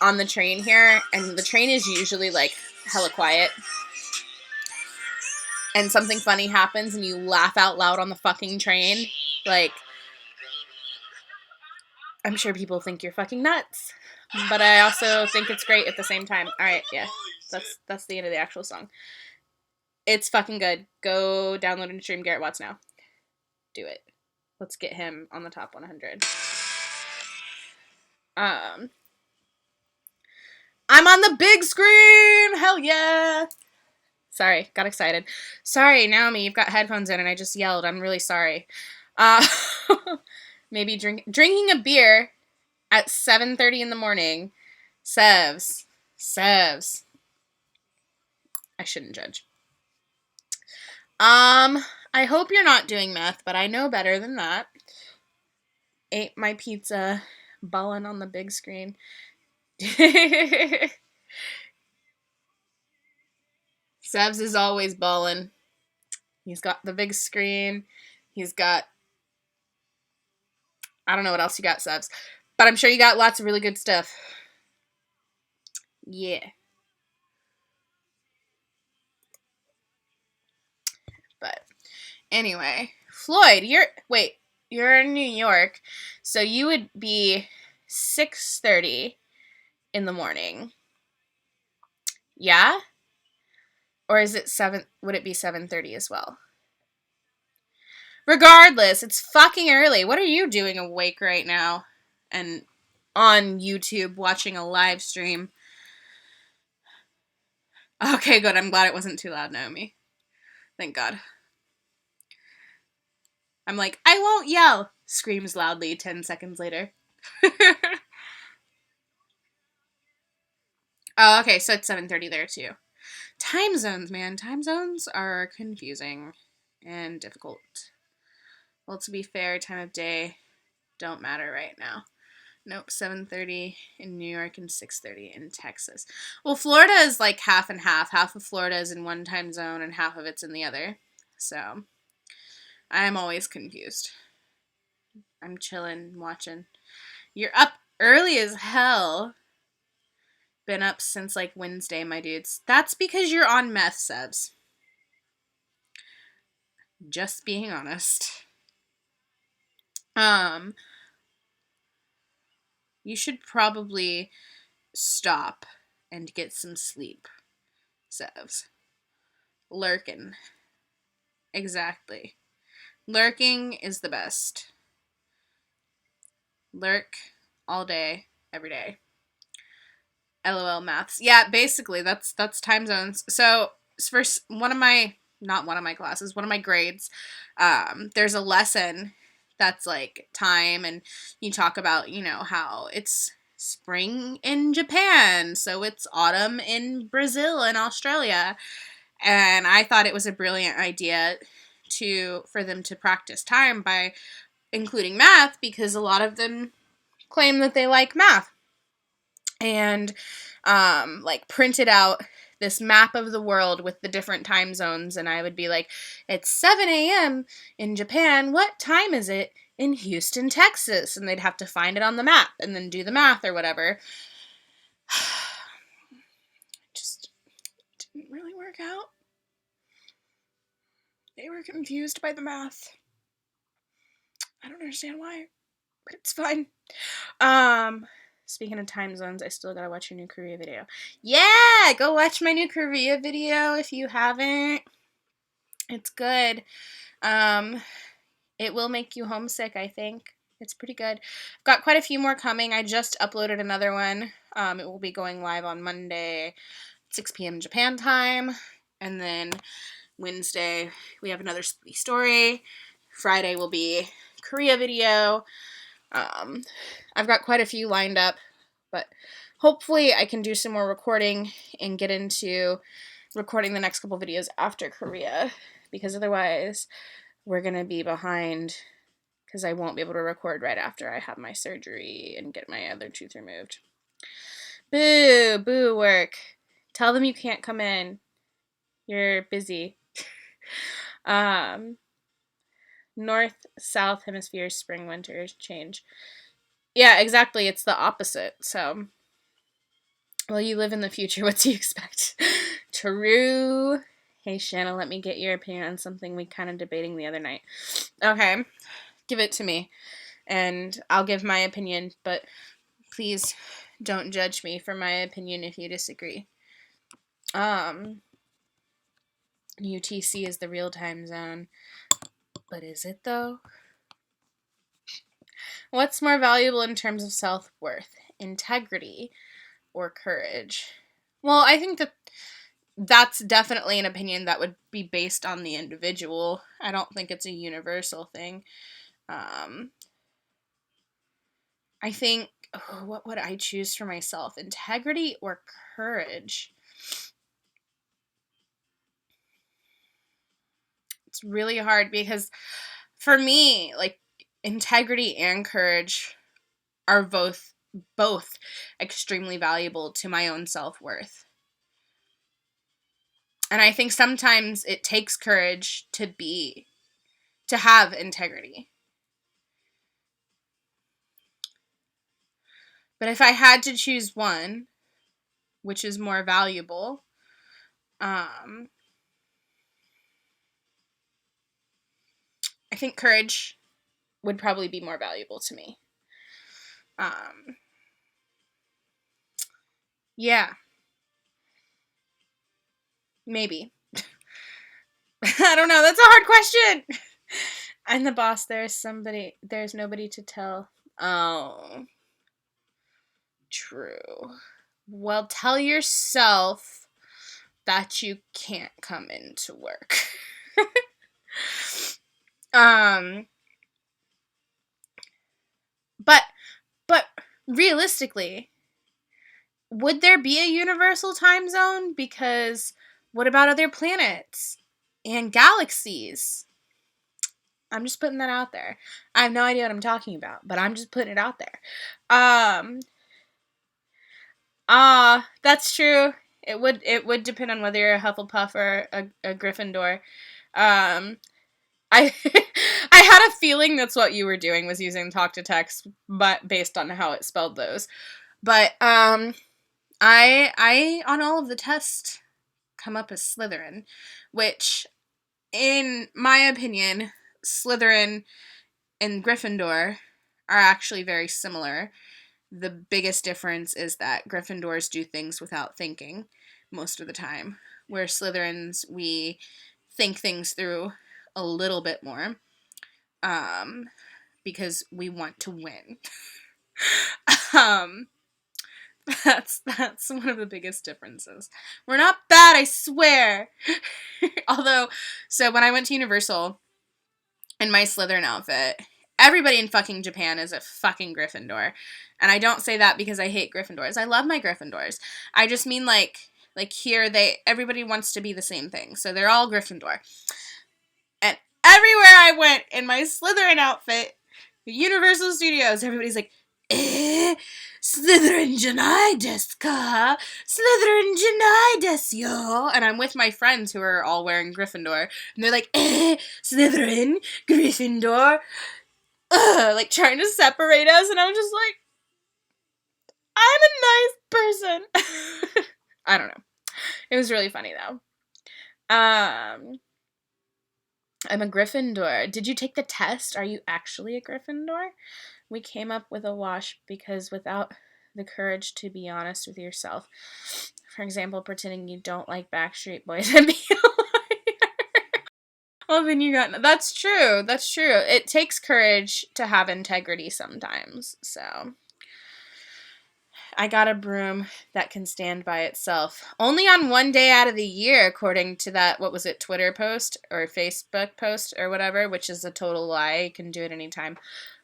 on the train here, and the train is usually, like, hella quiet, and something funny happens, and you laugh out loud on the fucking train. Like, I'm sure people think you're fucking nuts, but I also think it's great at the same time. Alright, yeah. That's the end of the actual song. It's fucking good. Go download and stream Garrett Watts now. Do it. Let's get him on the top 100. I'm on the big screen! Hell yeah! Sorry, got excited. Sorry, Naomi, you've got headphones in and I just yelled. I'm really sorry. Maybe drinking a beer at 7:30 in the morning. Sevs. I shouldn't judge. I hope you're not doing meth, but I know better than that. Ate my pizza, ballin' on the big screen. Sevs is always ballin'. He's got the big screen. He's got... I don't know what else you got, Sevs. But I'm sure you got lots of really good stuff. Yeah. But anyway, Floyd, you're in New York, so you would be 6:30 in the morning. Yeah? Or is it would it be 7:30 as well? Regardless, it's fucking early. What are you doing awake right now? And on YouTube watching a live stream? Okay, good. I'm glad it wasn't too loud, Naomi. Thank God. I'm like, I won't yell, screams loudly 10 seconds later. Oh, okay, so it's 7:30 there too. Time zones, man. Time zones are confusing and difficult. Well, to be fair, time of day don't matter right now. Nope, 7:30 in New York and 6:30 in Texas. Well, Florida is like half and half. Half of Florida is in one time zone and half of it's in the other. So, I'm always confused. I'm chilling, watching. You're up early as hell. Been up since like Wednesday, my dudes. That's because you're on meth, Sebs. Just being honest. You should probably stop and get some sleep, Sevs. Lurking. Exactly. Lurking is the best. Lurk all day, every day. LOL maths. Yeah, basically that's time zones. So for one of my not one of my classes, one of my grades, there's a lesson that's like time, and you talk about, how it's spring in Japan, so it's autumn in Brazil and Australia. And I thought it was a brilliant idea for them to practice time by including math, because a lot of them claim that they like math. And like printed out this map of the world with the different time zones, and I would be like, it's 7 a.m. in Japan. What time is it in Houston, Texas? And they'd have to find it on the map and then do the math or whatever. Just didn't really work out. They were confused by the math. I don't understand why, but it's fine. Speaking of time zones, I still gotta watch your new Korea video. Yeah, go watch my new Korea video if you haven't. It's good. It will make you homesick, I think. It's pretty good. I've got quite a few more coming. I just uploaded another one. It will be going live on Monday, 6 p.m. Japan time. And then Wednesday, we have another spooky story. Friday will be Korea video. I've got quite a few lined up, but hopefully I can do some more recording and get into recording the next couple videos after Korea, because otherwise we're going to be behind, because I won't be able to record right after I have my surgery and get my other tooth removed. Boo work. Tell them you can't come in. You're busy. North, South hemisphere, spring, winter change. Yeah, exactly. It's the opposite. So, well, you live in the future. What do you expect? True. Hey, Shanna, let me get your opinion on something we kind of debating the other night. Okay. Give it to me, and I'll give my opinion, but please don't judge me for my opinion if you disagree. UTC is the real time zone. But is it, though? What's more valuable in terms of self-worth? Integrity or courage? Well, I think that's definitely an opinion that would be based on the individual. I don't think it's a universal thing. I think, what would I choose for myself? Integrity or courage? It's really hard, because for me, like, integrity and courage are both extremely valuable to my own self-worth. And I think sometimes it takes courage to have integrity. But if I had to choose one, which is more valuable, I think courage would probably be more valuable to me. Yeah. Maybe. I don't know. That's a hard question. I'm the boss. There's nobody to tell. Oh. True. Well, tell yourself that you can't come into work. But realistically, would there be a universal time zone? Because what about other planets and galaxies? I'm just putting that out there. I have no idea what I'm talking about, but I'm just putting it out there. That's true. It would depend on whether you're a Hufflepuff or a Gryffindor. I I had a feeling that's what you were doing, was using talk to text, but based on how it spelled those. But I on all of the tests come up as Slytherin, which, in my opinion, Slytherin and Gryffindor are actually very similar. the biggest difference is that Gryffindors do things without thinking most of the time, where Slytherins, we think things through a little bit more, because we want to win. um, that's one of the biggest differences. We're not bad, I swear. Although, so when I went to Universal in my Slytherin outfit, everybody in fucking Japan is a fucking Gryffindor. And I don't say that because I hate Gryffindors. I love my Gryffindors. I just mean like here everybody wants to be the same thing. So they're all Gryffindor. And everywhere I went in my Slytherin outfit, Universal Studios, everybody's like, Slytherin janai desu ka? Slytherin janai desu yo. And I'm with my friends who are all wearing Gryffindor. And they're like, Slytherin, Gryffindor. Like trying to separate us. And I'm just like, I'm a nice person. I don't know. It was really funny though. I'm a Gryffindor. Did you take the test? Are you actually a Gryffindor? We came up with a wash because without the courage to be honest with yourself, for example, pretending you don't like Backstreet Boys and be a liar. Well, then you got... That's true. That's true. It takes courage to have integrity sometimes, so... I got a broom that can stand by itself. Only on one day out of the year, according to that, what was it, Twitter post or Facebook post or whatever, which is a total lie. You can do it anytime.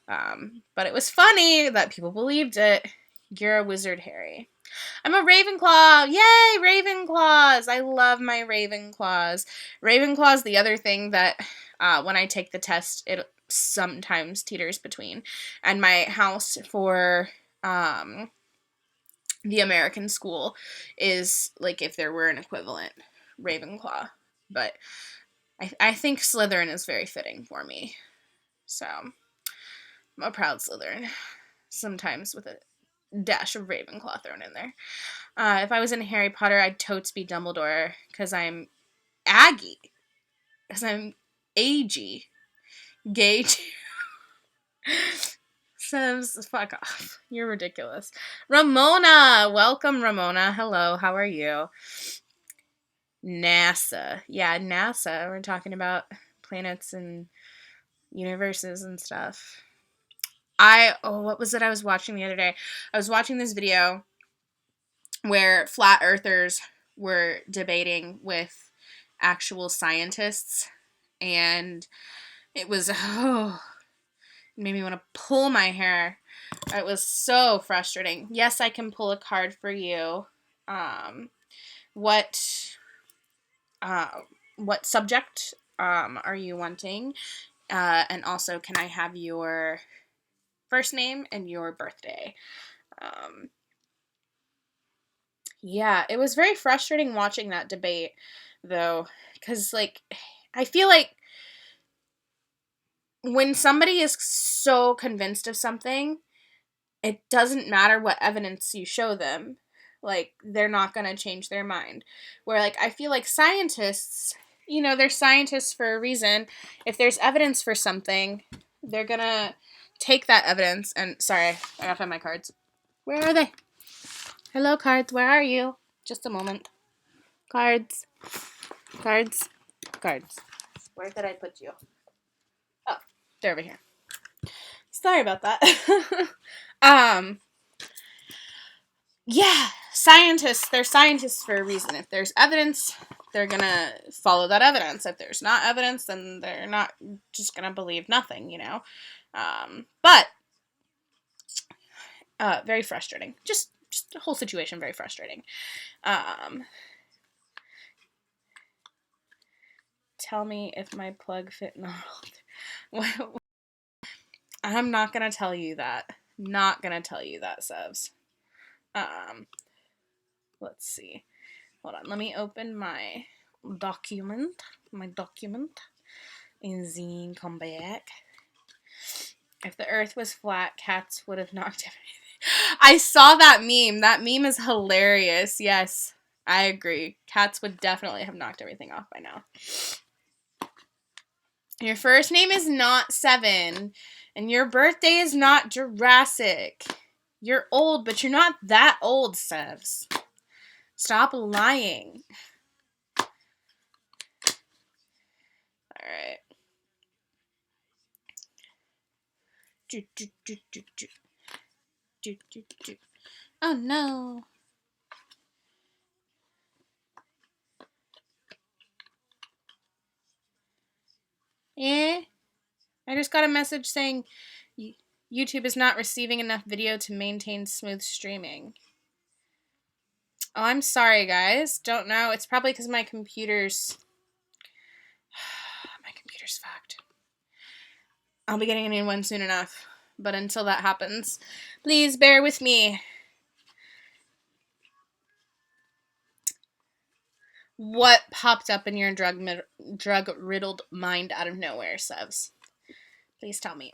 But it was funny that people believed it. You're a wizard, Harry. I'm a Ravenclaw. Yay, Ravenclaws. I love my Ravenclaws. Ravenclaw's the other thing that when I take the test, it sometimes teeters between. And my house for... the American school is like if there were an equivalent Ravenclaw, but I think Slytherin is very fitting for me. So I'm a proud Slytherin, sometimes with a dash of Ravenclaw thrown in there. If I was in Harry Potter, I'd totes be Dumbledore because I'm Aggie, because I'm agey, gay. Says, fuck off. You're ridiculous. Ramona! Welcome, Ramona. Hello, how are you? NASA. Yeah, NASA. We're talking about planets and universes and stuff. What was it I was watching the other day? I was watching this video where flat earthers were debating with actual scientists, and it was, it made me want to pull my hair. It was so frustrating. Yes, I can pull a card for you. What subject are you wanting? And also, can I have your first name and your birthday? Yeah, it was very frustrating watching that debate, though, because, like, I feel like when somebody is so convinced of something, it doesn't matter what evidence you show them. Like, they're not going to change their mind. Where, like, I feel like scientists, they're scientists for a reason. If there's evidence for something, they're going to take that evidence and... Sorry, I gotta find my cards. Where are they? Hello, cards. Where are you? Just a moment. Cards. Cards. Cards. Where did I put you? Oh, they're over here. Sorry about that. Yeah, scientists, they're scientists for a reason. If there's evidence, they're gonna follow that evidence. If there's not evidence, then they're not just gonna believe nothing, But very frustrating. Just the whole situation, very frustrating. Tell me if my plug fit in the world. I'm not gonna tell you that. Not gonna tell you that, Sevs. Let's see. Hold on. Let me open my document. And then come back. If the earth was flat, cats would have knocked everything. I saw that meme. That meme is hilarious. Yes, I agree. Cats would definitely have knocked everything off by now. Your first name is not 7. And your birthday is not Jurassic. You're old, but you're not that old, Sevs. Stop lying. Alright. Oh no. I just got a message saying YouTube is not receiving enough video to maintain smooth streaming. Oh, I'm sorry, guys. Don't know. It's probably because my computer's fucked. I'll be getting a new one soon enough. But until that happens, please bear with me. What popped up in your drug-riddled mind out of nowhere, Sevs? Please tell me.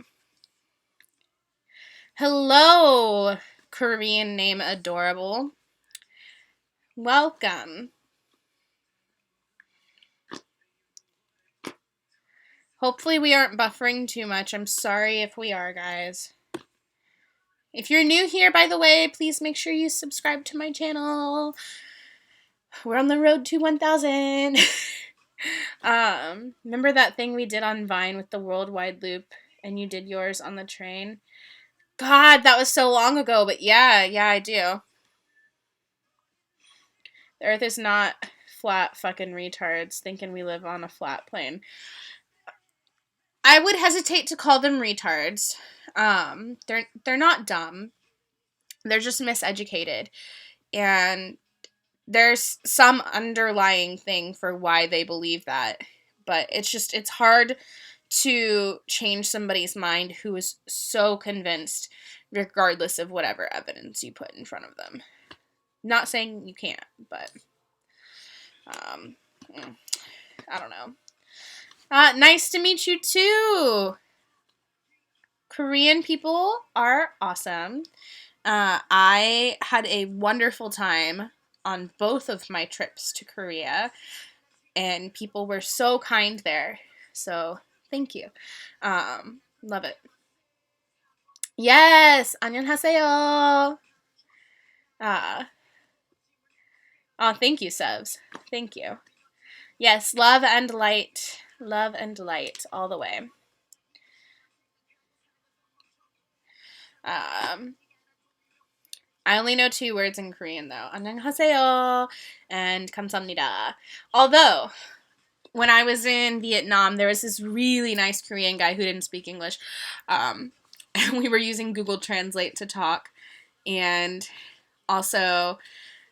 Hello, Korean name Adorable. Welcome. Hopefully we aren't buffering too much. I'm sorry if we are, guys. If you're new here, by the way, please make sure you subscribe to my channel. We're on the road to 1,000. Remember that thing we did on Vine with the worldwide loop and you did yours on the train? God, that was so long ago, but yeah, I do. The earth is not flat, fucking retards thinking we live on a flat plane. I would hesitate to call them retards. They're not dumb. They're just miseducated. And there's some underlying thing for why they believe that. But it's hard to change somebody's mind who is so convinced, regardless of whatever evidence you put in front of them. Not saying you can't, but I don't know. Nice to meet you too. Korean people are awesome. I had a wonderful time on both of my trips to Korea, and people were so kind there. So thank you. Love it. Yes, 안녕하세요. Oh, thank you, Sevs. Thank you. Yes, love and light. Love and light all the way. I only know 2 words in Korean though. 안녕하세요 and 감사합니다. Although, when I was in Vietnam, there was this really nice Korean guy who didn't speak English. And we were using Google Translate to talk. And also,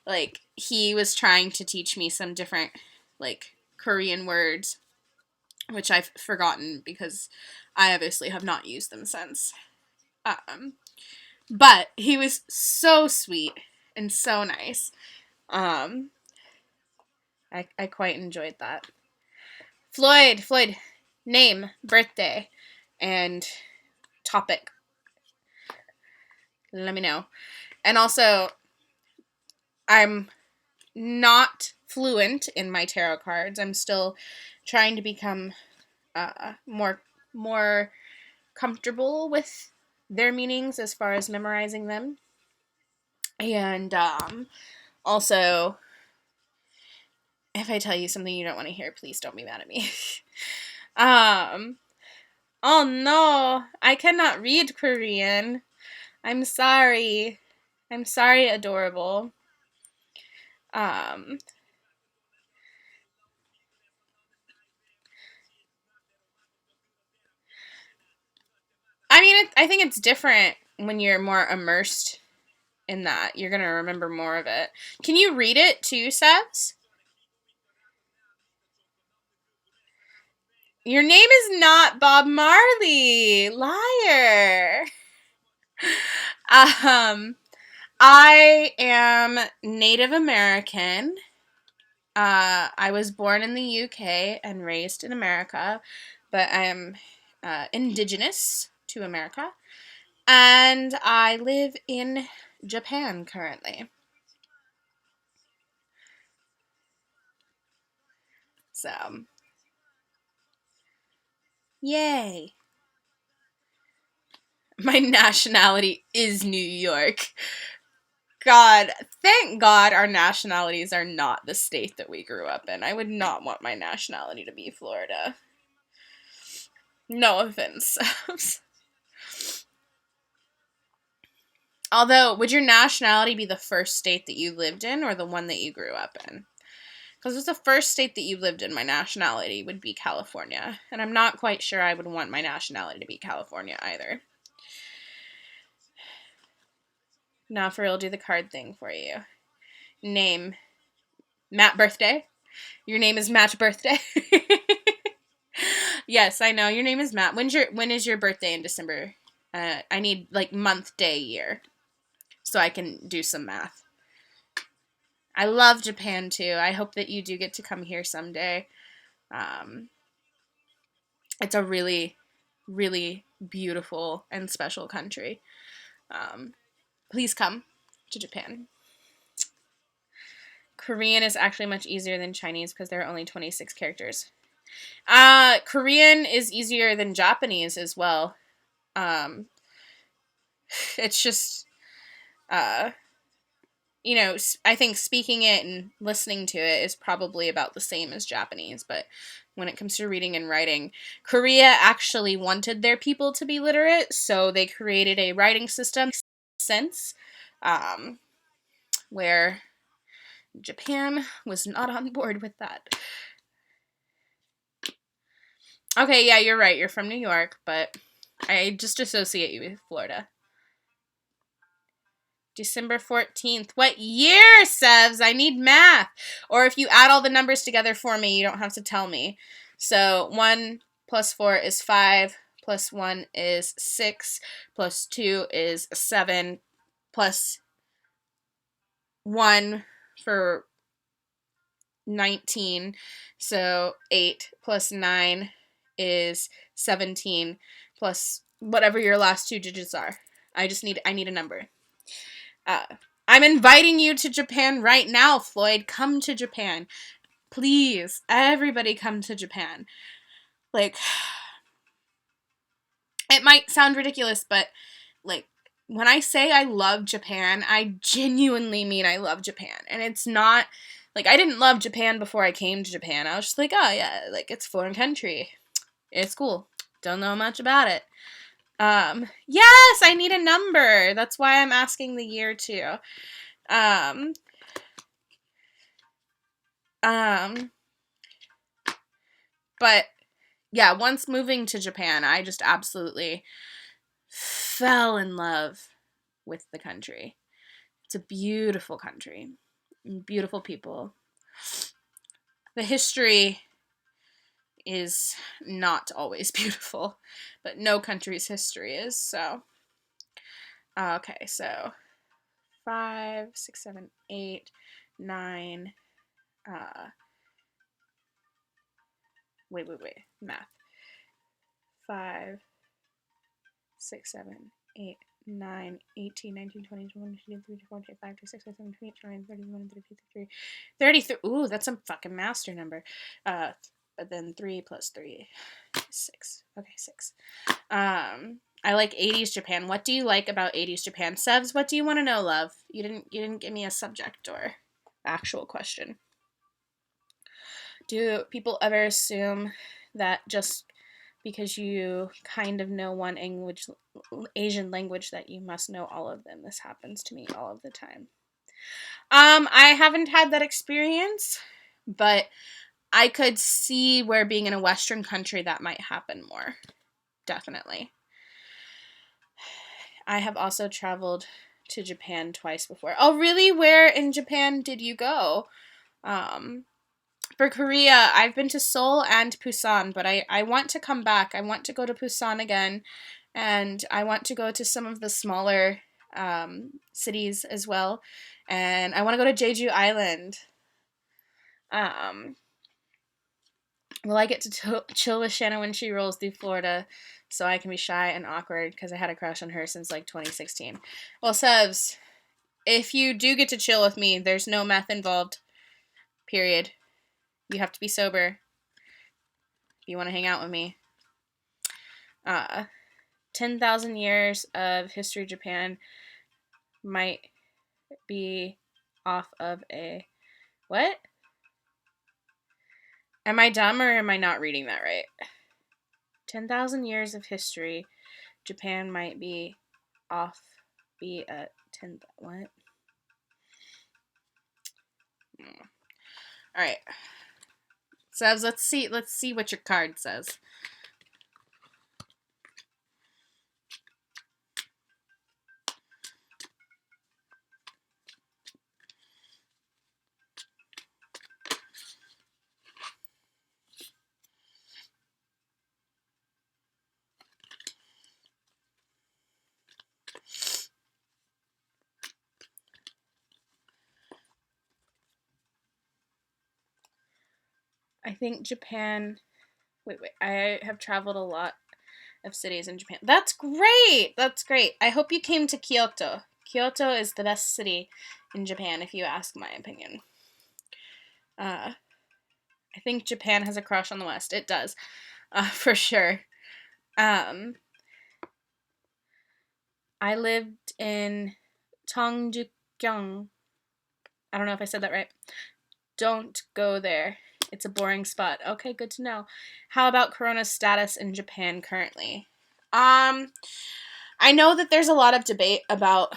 like, he was trying to teach me some different, like, Korean words, which I've forgotten because I obviously have not used them since. But he was so sweet and so nice. I quite enjoyed that. Floyd, name, birthday, and topic. Let me know. And also, I'm not fluent in my tarot cards. I'm still trying to become more comfortable with their meanings as far as memorizing them. And also, if I tell you something you don't want to hear, please don't be mad at me. Oh no, I cannot read Korean. I'm sorry. I'm sorry, Adorable. I mean, I think it's different when you're more immersed in that. You're going to remember more of it. Can you read it too, Sebs? Your name is not Bob Marley. Liar. I am Native American. I was born in the UK and raised in America, but I am indigenous to America. And I live in Japan currently. So, yay. My nationality is New York. God, thank God our nationalities are not the state that we grew up in. I would not want my nationality to be Florida. No offense. Although, would your nationality be the first state that you lived in or the one that you grew up in? Because if it's the first state that you lived in, my nationality would be California. And I'm not quite sure I would want my nationality to be California either. Now, for real, I'll do the card thing for you. Name. Matt Birthday. Your name is Matt Birthday. Yes, I know. Your name is Matt. When is your birthday in December? I need like month, day, year, so I can do some math. I love Japan too. I hope that you do get to come here someday. Um, it's a really, really beautiful and special country. Please come to Japan. Korean is actually much easier than Chinese because there are only 26 characters. Korean is easier than Japanese as well. It's just, uh, I think speaking it and listening to it is probably about the same as Japanese, but when it comes to reading and writing, Korea actually wanted their people to be literate, so they created a writing system since, where Japan was not on board with that. Okay, yeah, you're right. You're from New York, but I just associate you with Florida. December 14th. What year, Sevs? I need math. Or if you add all the numbers together for me, you don't have to tell me. So 1 plus 4 is 5, plus 1 is 6, plus 2 is 7, plus 1 for 19. So 8 plus 9 is 17, plus whatever your last two digits are. I need a number. I'm inviting you to Japan right now, Floyd. Come to Japan. Please, everybody come to Japan. Like, it might sound ridiculous, but, like, when I say I love Japan, I genuinely mean I love Japan. And it's not, like, I didn't love Japan before I came to Japan. I was just like, oh, yeah, like, it's a foreign country. It's cool. Don't know much about it. Yes, I need a number. That's why I'm asking the year, too. But yeah, once moving to Japan, I just absolutely fell in love with the country. It's a beautiful country, beautiful people. The history is not always beautiful, but no country's history is. So, okay, so 5, 6, 7, 8, 9. Wait, math. 5, 6, 7, 8, 9, 18, 19, 20, 21, 22, 23, 24, 25, 26, 27, 28, 29, 30, 31, 32, 33. 33. Ooh, that's a fucking master number. But then 3 plus 3 is 6. Okay, 6. I like 80s Japan. What do you like about 80s Japan? Sevs, what do you want to know, love? You didn't give me a subject or actual question. Do people ever assume that just because you kind of know one Asian language that you must know all of them? This happens to me all of the time. I haven't had that experience, but I could see where being in a Western country that might happen more. Definitely. I have also traveled to Japan twice before. Oh, really? Where in Japan did you go? For Korea, I've been to Seoul and Busan, but I want to come back. I want to go to Busan again, and I want to go to some of the smaller cities as well, and I want to go to Jeju Island. Will I get to chill with Shanna when she rolls through Florida so I can be shy and awkward because I had a crush on her since like 2016? Well, Sebs, if you do get to chill with me, there's no meth involved, period. You have to be sober if you want to hang out with me. 10,000 years of history, Japan might be off of a... What? Am I dumb or am I not reading that right? 10,000 years of history, Japan might be off, be a 10... What? All right. Says, let's see what your card says. I think Japan... Wait. I have traveled a lot of cities in Japan. That's great! That's great. I hope you came to Kyoto. Kyoto is the best city in Japan, if you ask my opinion. I think Japan has a crush on the West. It does. For sure. I lived in Tongjukyung. I don't know if I said that right. Don't go there. It's a boring spot. Okay, good to know. How about Corona's status in Japan currently? I know that there's a lot of debate about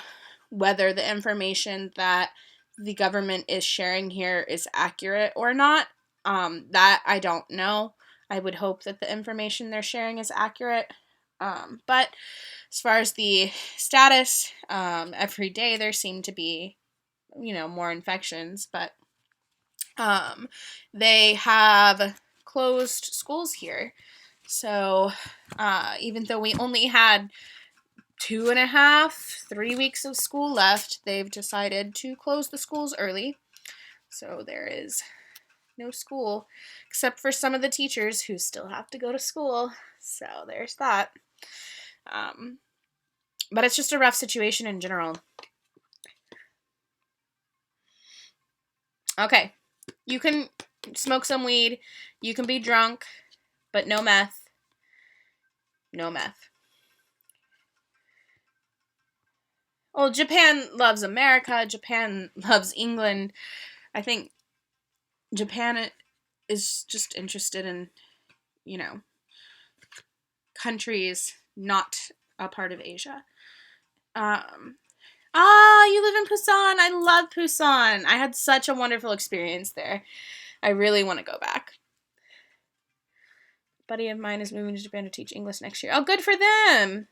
whether the information that the government is sharing here is accurate or not. That I don't know. I would hope that the information they're sharing is accurate. But as far as the status, every day there seem to be, more infections, but they have closed schools here. So even though we only had 2.5, 3 weeks of school left, they've decided to close the schools early. So there is no school, except for some of the teachers who still have to go to school. So there's that. But it's just a rough situation in general. Okay. You can smoke some weed. You can be drunk, but no meth. No meth. Well, Japan loves America. Japan loves England. I think Japan is just interested in, countries not a part of Asia. You live in Busan. I love Busan. I had such a wonderful experience there. I really want to go back. A buddy of mine is moving to Japan to teach English next year. Oh, good for them.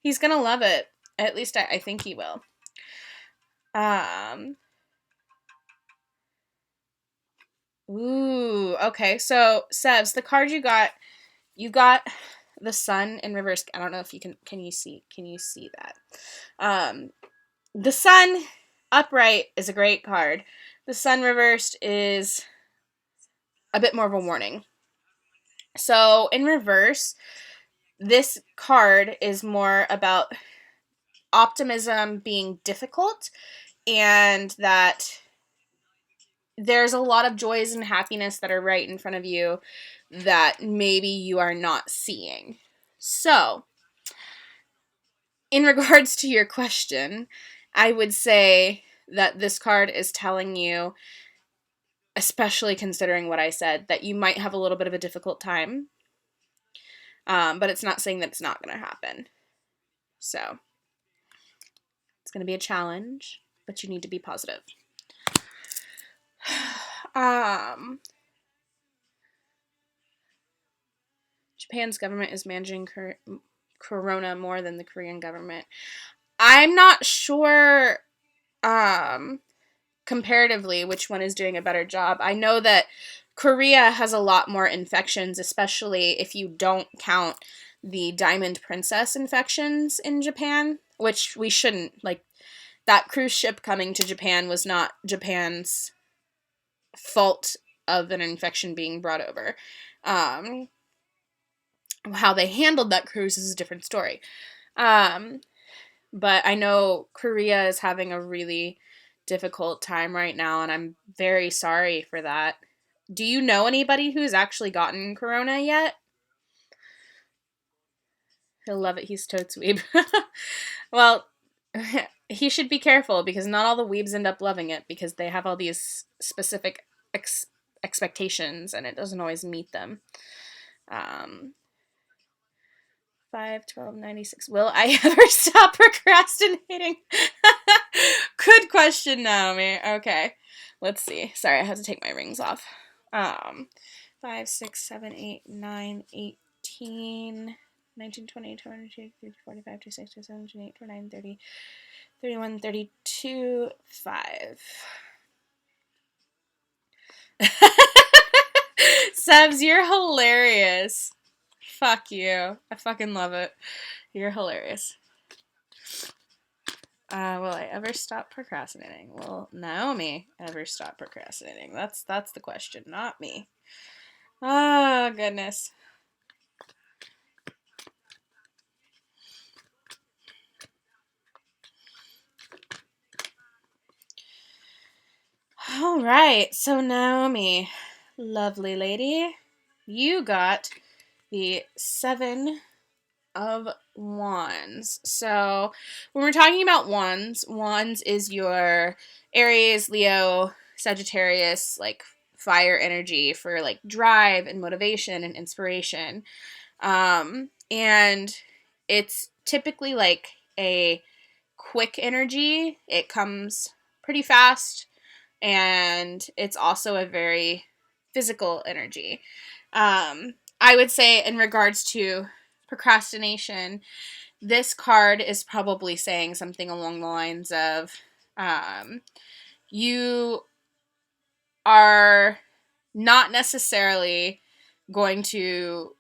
He's going to love it. At least I think he will. Ooh, okay. So, Sevs, the card you got the sun in reverse. I don't know if you can you see that? The sun upright is a great card. The sun reversed is a bit more of a warning. So, in reverse, this card is more about optimism being difficult, and that there's a lot of joys and happiness that are right in front of you that maybe you are not seeing. So, in regards to your question, I would say that this card is telling you, especially considering what I said, that you might have a little bit of a difficult time. But it's not saying that it's not going to happen. So, it's going to be a challenge, but you need to be positive. Japan's government is managing corona more than the Korean government. I'm not sure comparatively which one is doing a better job. I know that Korea has a lot more infections, especially if you don't count the Diamond Princess infections in Japan, which we shouldn't. Like, that cruise ship coming to Japan was not Japan's fault of an infection being brought over. How they handled that cruise is a different story. But I know Korea is having a really difficult time right now, and I'm very sorry for that. Do you know anybody who's actually gotten corona yet? He'll love it. He's totes weeb. Well, he should be careful because not all the weebs end up loving it because they have all these specific expectations and it doesn't always meet them. 5/12/96. Will I ever stop procrastinating? Good question, Naomi. Okay. Let's see. Sorry, I have to take my rings off. 5, 6, 7, 8, 9, 18, 19, 20, 22, 23, 45, 26, 27, 28, 29, 30, 31, 32, 5. Sebs, you're hilarious. Fuck you. I fucking love it. You're hilarious. Will I ever stop procrastinating? Will Naomi ever stop procrastinating? That's the question, not me. Oh, goodness. All right, so Naomi, lovely lady, you got the 7 of Wands. So when we're talking about wands is your Aries, Leo, Sagittarius, like fire energy for like drive and motivation and inspiration. And it's typically like a quick energy. It comes pretty fast, and it's also a very physical energy. I would say in regards to procrastination, this card is probably saying something along the lines of you are not necessarily going to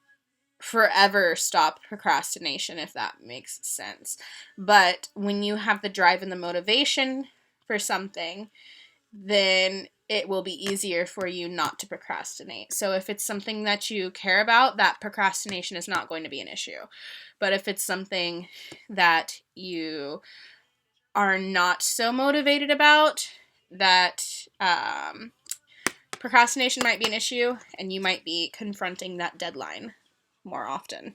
forever stop procrastination, if that makes sense. But when you have the drive and the motivation for something, then it will be easier for you not to procrastinate. So if it's something that you care about, that procrastination is not going to be an issue. But if it's something that you are not so motivated about, that procrastination might be an issue, and you might be confronting that deadline more often.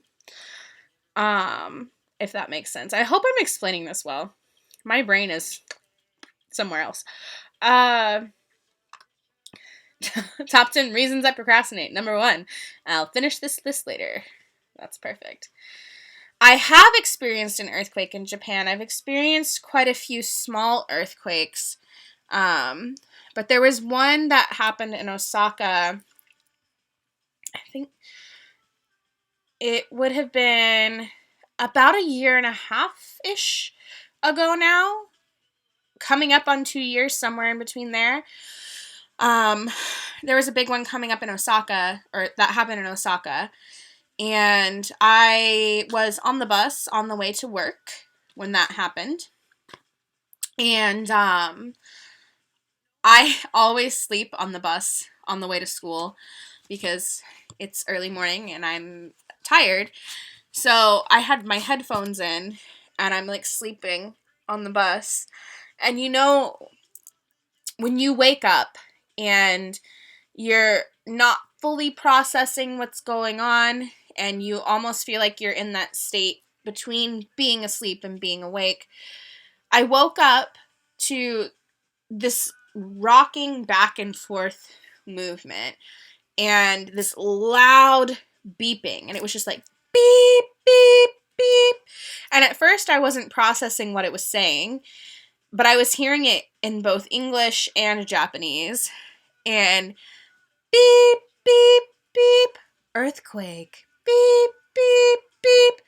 If that makes sense. I hope I'm explaining this well. My brain is somewhere else. Top 10 reasons I procrastinate. Number 1, I'll finish this list later. That's perfect. I have experienced an earthquake in Japan. I've experienced quite a few small earthquakes. But there was one that happened in Osaka. I think it would have been about a year and a half-ish ago now. Coming up on 2 years, somewhere in between there. There was a big one coming up in Osaka, or that happened in Osaka, and I was on the bus on the way to work when that happened, and I always sleep on the bus on the way to school because it's early morning and I'm tired, so I had my headphones in, and I'm like sleeping on the bus, and you know, when you wake up and you're not fully processing what's going on, and you almost feel like you're in that state between being asleep and being awake. I woke up to this rocking back and forth movement and this loud beeping, and it was just like beep, beep, beep. And at first I wasn't processing what it was saying, but I was hearing it in both English and Japanese, and beep, beep, beep, earthquake, beep, beep, beep,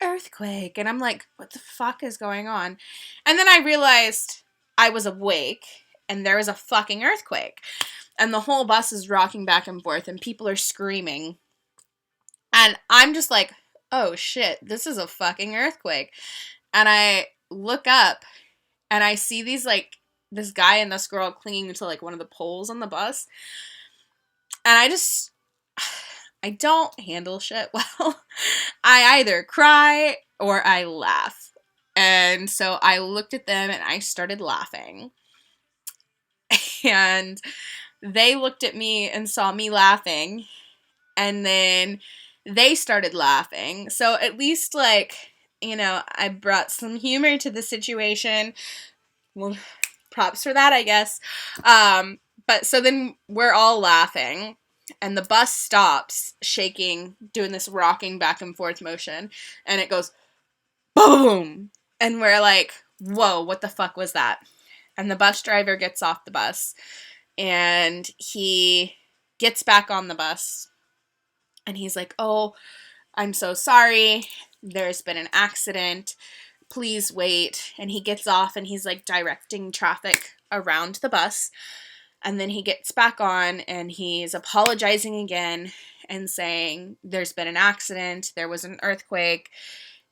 earthquake. And I'm like, what the fuck is going on? And then I realized I was awake and there was a fucking earthquake. And the whole bus is rocking back and forth and people are screaming. And I'm just like, oh shit, this is a fucking earthquake. And I look up and I see these like, this guy and this girl clinging to like one of the poles on the bus. And I don't handle shit well. I either cry or I laugh. And so I looked at them and I started laughing. And they looked at me and saw me laughing. And then they started laughing. So at least, like, I brought some humor to the situation. Well, props for that, I guess. But so then we're all laughing, and the bus stops, shaking, doing this rocking back and forth motion, and it goes boom! And we're like, whoa, what the fuck was that? And the bus driver gets off the bus, and he gets back on the bus, and he's like, oh, I'm so sorry. There's been an accident. Please wait. And he gets off, and he's like directing traffic around the bus. And then he gets back on, and he's apologizing again and saying there's been an accident, there was an earthquake,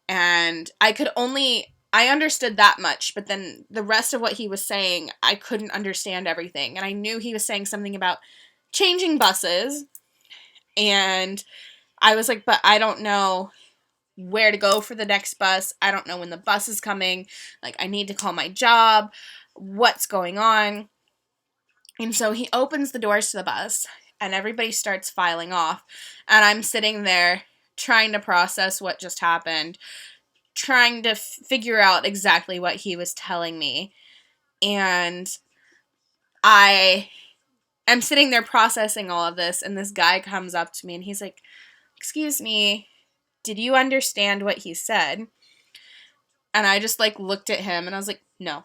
and I understood that much, but then the rest of what he was saying, I couldn't understand everything. And I knew he was saying something about changing buses, and I was like, but I don't know where to go for the next bus. I don't know when the bus is coming. Like, I need to call my job. What's going on? And so he opens the doors to the bus, and everybody starts filing off. And I'm sitting there trying to process what just happened, trying to figure out exactly what he was telling me. And I am sitting there processing all of this, and this guy comes up to me, and he's like, excuse me, did you understand what he said? And I just, like, looked at him, and I was like, no.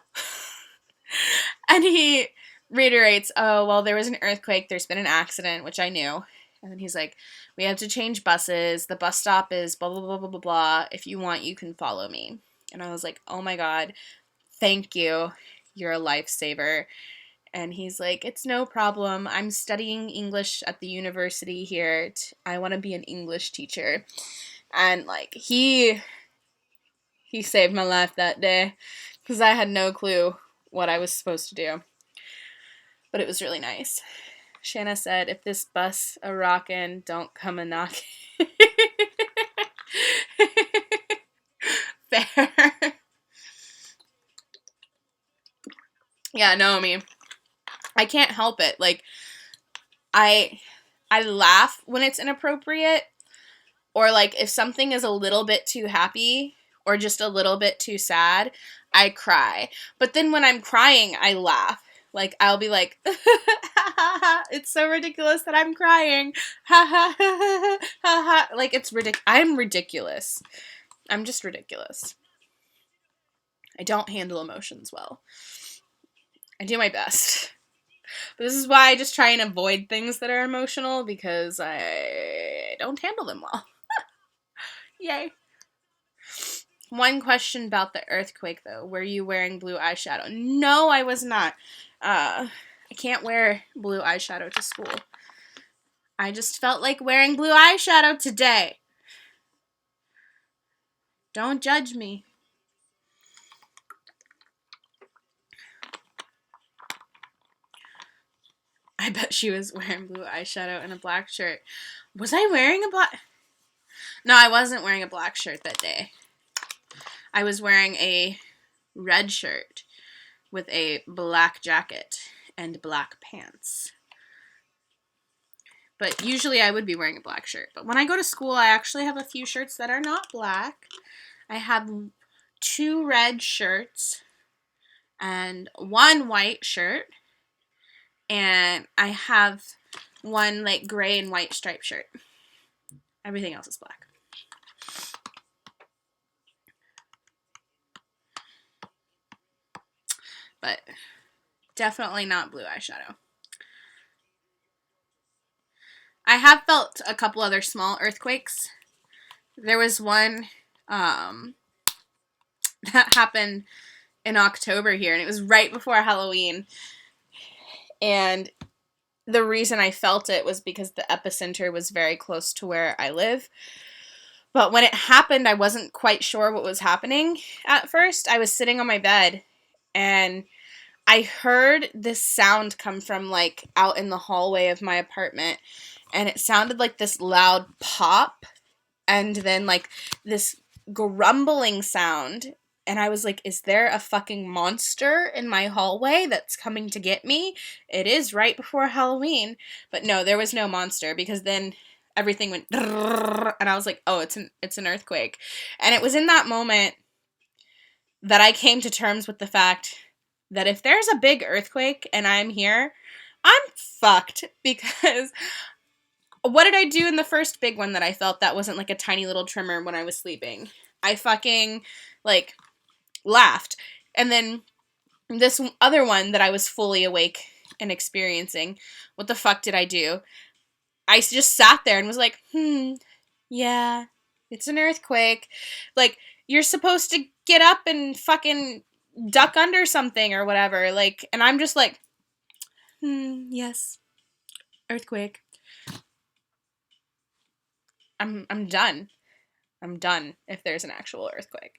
And he reiterates, oh, well, there was an earthquake, there's been an accident, which I knew. And then he's like, we have to change buses, the bus stop is blah, blah, blah, blah, blah, blah. If you want, you can follow me. And I was like, oh my God, thank you. You're a lifesaver. And he's like, it's no problem. I'm studying English at the university here. I want to be an English teacher. And, like, he saved my life that day, because I had no clue what I was supposed to do. But it was really nice. Shanna said, if this bus a rockin', don't come a knockin'. Fair. Yeah, Naomi. I can't help it. Like, I laugh when it's inappropriate, or, like, if something is a little bit too happy or just a little bit too sad, I cry. But then when I'm crying, I laugh. Like, I'll be like, it's so ridiculous that I'm crying. Ha ha ha ha ha. Like, it's ridiculous. I'm ridiculous. I'm just ridiculous. I don't handle emotions well. I do my best. But this is why I just try and avoid things that are emotional, because I don't handle them well. Yay. One question about the earthquake, though. Were you wearing blue eyeshadow? No, I was not. I can't wear blue eyeshadow to school. I just felt like wearing blue eyeshadow today. Don't judge me. I bet she was wearing blue eyeshadow and a black shirt. Was I wearing a black... No, I wasn't wearing a black shirt that day. I was wearing a red shirt with a black jacket and black pants. But usually I would be wearing a black shirt. But when I go to school, I actually have a few shirts that are not black. I have 2 red shirts and 1 white shirt. And I have 1, like, gray and white striped shirt. Everything else is black. But definitely not blue eyeshadow. I have felt a couple other small earthquakes. There was one that happened in October here, and it was right before Halloween. And the reason I felt it was because the epicenter was very close to where I live. But when it happened, I wasn't quite sure what was happening at first. I was sitting on my bed, and I heard this sound come from, like, out in the hallway of my apartment, and it sounded like this loud pop, and then, like, this grumbling sound, and I was like, is there a fucking monster in my hallway that's coming to get me? It is right before Halloween. But no, there was no monster, because then everything went, and I was like, oh, it's an earthquake. And it was in that moment that I came to terms with the fact that if there's a big earthquake and I'm here, I'm fucked, because what did I do in the first big one that I felt that wasn't like a tiny little tremor when I was sleeping? I fucking, like, laughed. And then this other one that I was fully awake and experiencing, what the fuck did I do? I just sat there and was like, yeah, it's an earthquake. Like, you're supposed to get up and fucking duck under something or whatever. Like, and I'm just like, yes, earthquake. I'm done. I'm done if there's an actual earthquake.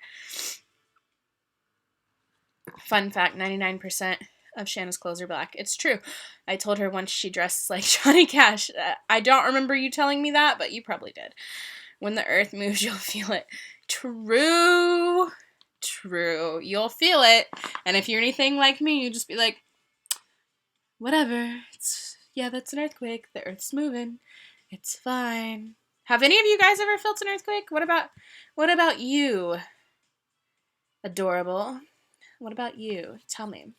Fun fact, 99% of Shanna's clothes are black. It's true. I told her once she dressed like Johnny Cash. I don't remember you telling me that, but you probably did. When the earth moves, you'll feel it. True. True. You'll feel it. And if you're anything like me, you just be like, whatever. That's an earthquake. The earth's moving. It's fine. Have any of you guys ever felt an earthquake? What about you? Adorable. What about you? Tell me.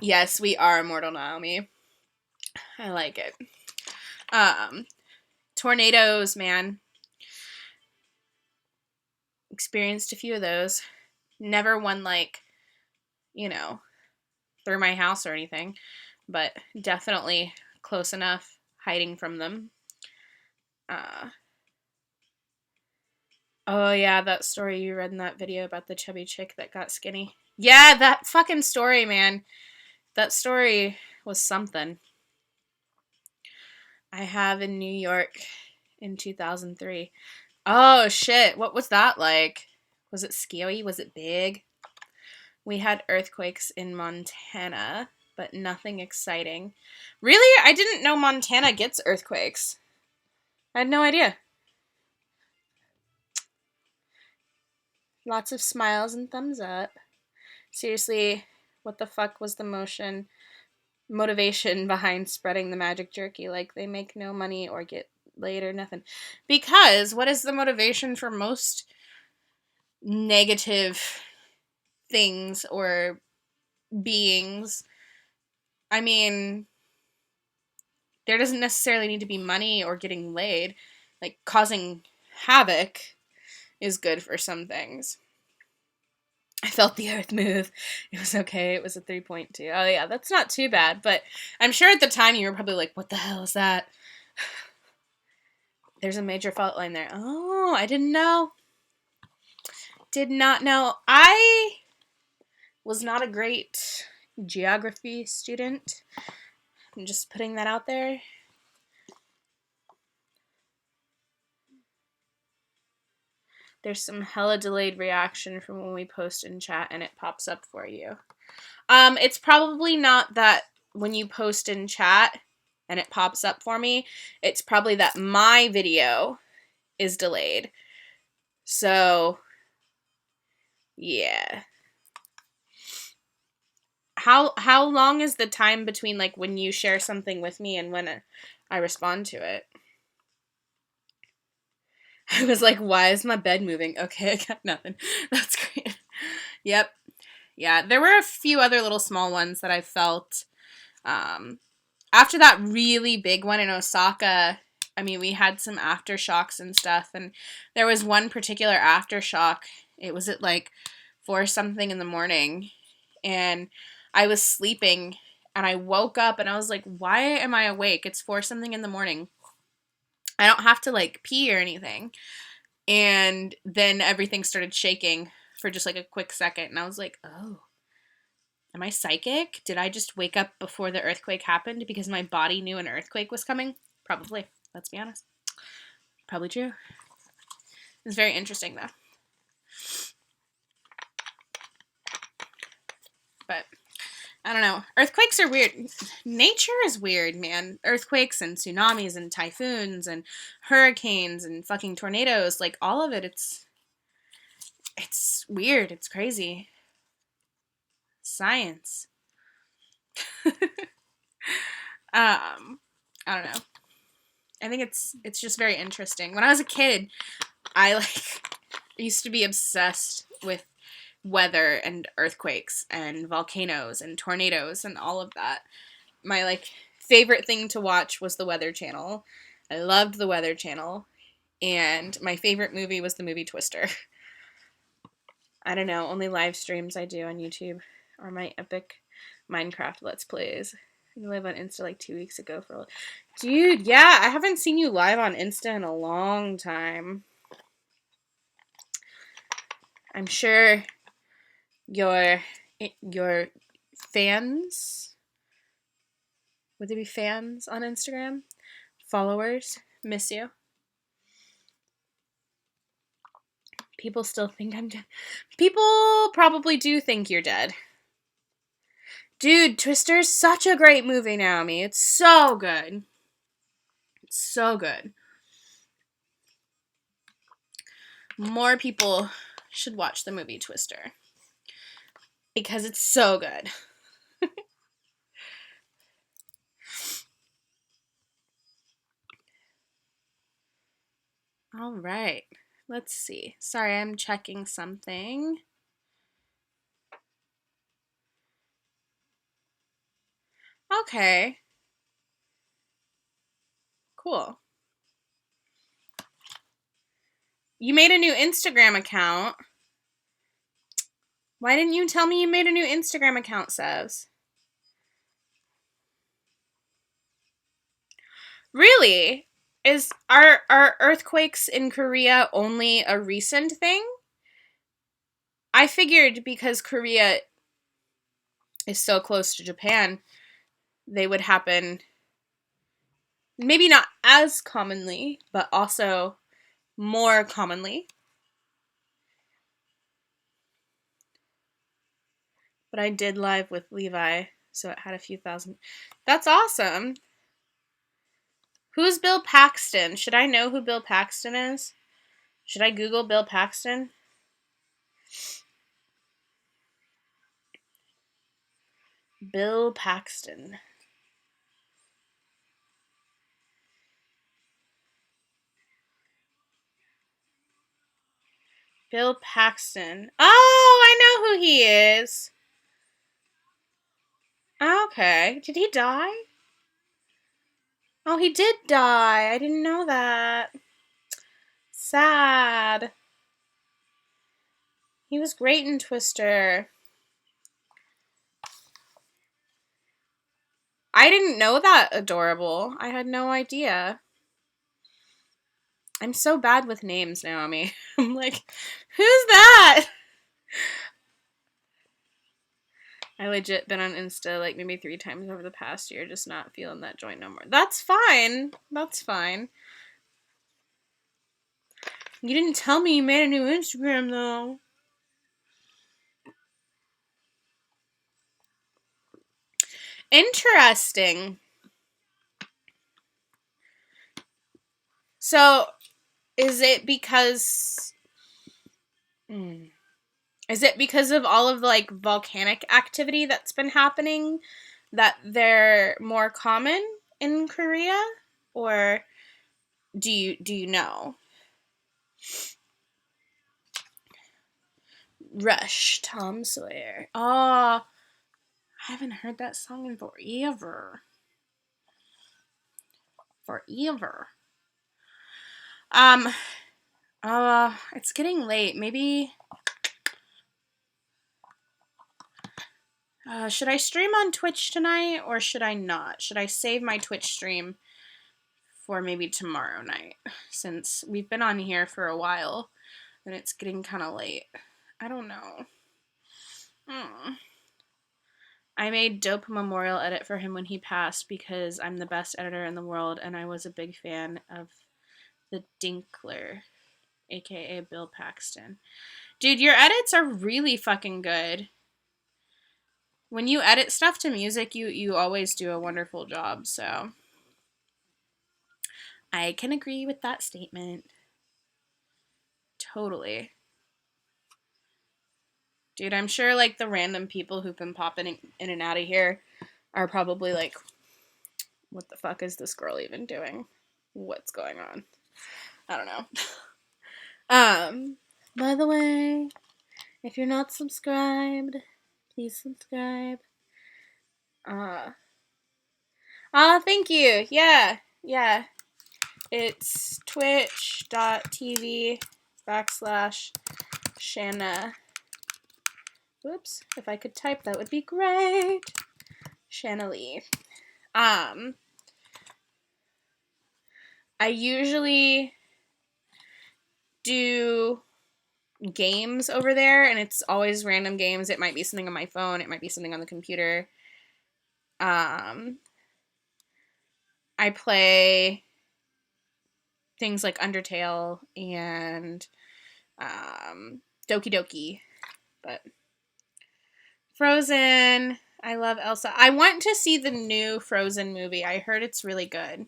Yes, we are immortal, Naomi. I like it. Tornadoes, man. Experienced a few of those. Never one like, through my house or anything, but definitely close enough, hiding from them. Oh yeah, that story you read in that video about the chubby chick that got skinny. Yeah, that fucking story, man. That story was something. I have in New York in 2003. Oh shit, what was that like? Was it scary? Was it big? We had earthquakes in Montana, but nothing exciting. Really? I didn't know Montana gets earthquakes. I had no idea. Lots of smiles and thumbs up. Seriously, what the fuck was the motivation behind spreading the magic jerky? Like, they make no money or get laid or nothing. Because what is the motivation for most negative things or beings? I mean, there doesn't necessarily need to be money or getting laid. Like, causing havoc is good for some things. I felt the earth move. It was okay. It was a 3.2. Oh yeah, that's not too bad. But I'm sure at the time you were probably like, what the hell is that? There's a major fault line there. Oh, I didn't know. Did not know. I was not a great geography student. I'm just putting that out there. There's some hella delayed reaction from when we post in chat and it pops up for you. It's probably not that when you post in chat and it pops up for me, it's probably that my video is delayed. So, yeah. How long is the time between like when you share something with me and when I respond to it? I was like, why is my bed moving? Okay, I got nothing. That's great. Yep. Yeah, there were a few other little small ones that I felt. After that really big one in Osaka, I mean, we had some aftershocks and stuff, and there was one particular aftershock. It was at like 4 something in the morning, and I was sleeping, and I woke up, and I was like, why am I awake? It's 4 something in the morning. I don't have to like pee or anything. And then everything started shaking for just like a quick second, and I was like, oh. Am I psychic? Did I just wake up before the earthquake happened because my body knew an earthquake was coming? Probably. Let's be honest. Probably true. It's very interesting, though. But, I don't know. Earthquakes are weird. Nature is weird, man. Earthquakes and tsunamis and typhoons and hurricanes and fucking tornadoes. Like, all of it, It's weird. It's crazy. Science. I don't know. I think it's just very interesting. When I was a kid, I used to be obsessed with weather and earthquakes and volcanoes and tornadoes and all of that. My favorite thing to watch was the Weather Channel. I loved the Weather Channel, and my favorite movie was the movie Twister. I don't know, only live streams I do on YouTube or my epic Minecraft Let's Plays. I live on Insta 2 weeks ago for. Dude, yeah, I haven't seen you live on Insta in a long time. I'm sure your fans, would they be fans on Instagram? Followers miss you. People still think I'm dead. People probably do think you're dead. Dude, Twister's such a great movie, Naomi. It's so good. It's so good. More people should watch the movie Twister. Because it's so good. All right. Let's see. Sorry, I'm checking something. Okay. Cool. You made a new Instagram account. Why didn't you tell me you made a new Instagram account, Sevs? Really? Are earthquakes in Korea only a recent thing? I figured because Korea is so close to Japan, they would happen maybe not as commonly, but also more commonly. But I did live with Levi, so it had a few thousand. That's awesome. Who's Bill Paxton? Should I know who Bill Paxton is? Should I Google Bill Paxton? Bill Paxton. Bill Paxton. Oh, I know who he is. Okay. Did he die? Oh, he did die. I didn't know that. Sad. He was great in Twister. I didn't know that, Adorable. I had no idea. I'm so bad with names, Naomi. I'm like, who's that? I legit been on Insta maybe 3 times over the past year, just not feeling that joint no more. That's fine. That's fine. You didn't tell me you made a new Instagram, though. Interesting. So, is it because... Is it because of all of the volcanic activity that's been happening that they're more common in Korea? Or do you know? Rush, Tom Sawyer. Oh, I haven't heard that song in forever. Forever. It's getting late. Maybe should I stream on Twitch tonight or should I not? Should I save my Twitch stream for maybe tomorrow night? Since we've been on here for a while and it's getting kind of late. I don't know. I made dope memorial edit for him when he passed because I'm the best editor in the world and I was a big fan of the Dinkler, aka Bill Paxton. Dude, your edits are really fucking good. When you edit stuff to music, you always do a wonderful job, so I can agree with that statement. Totally. Dude, I'm sure, like, the random people who've been popping in and out of here are probably like, what the fuck is this girl even doing? What's going on? I don't know. By the way, if you're not subscribed, please subscribe. Thank you. Yeah. It's twitch.tv/Shanna. Whoops. If I could type, that would be great. Shanna Lee. I usually do games over there, and it's always random games. It might be something on my phone. It might be something on the computer. I play things like Undertale and Doki Doki, but Frozen. I love Elsa. I want to see the new Frozen movie. I heard it's really good.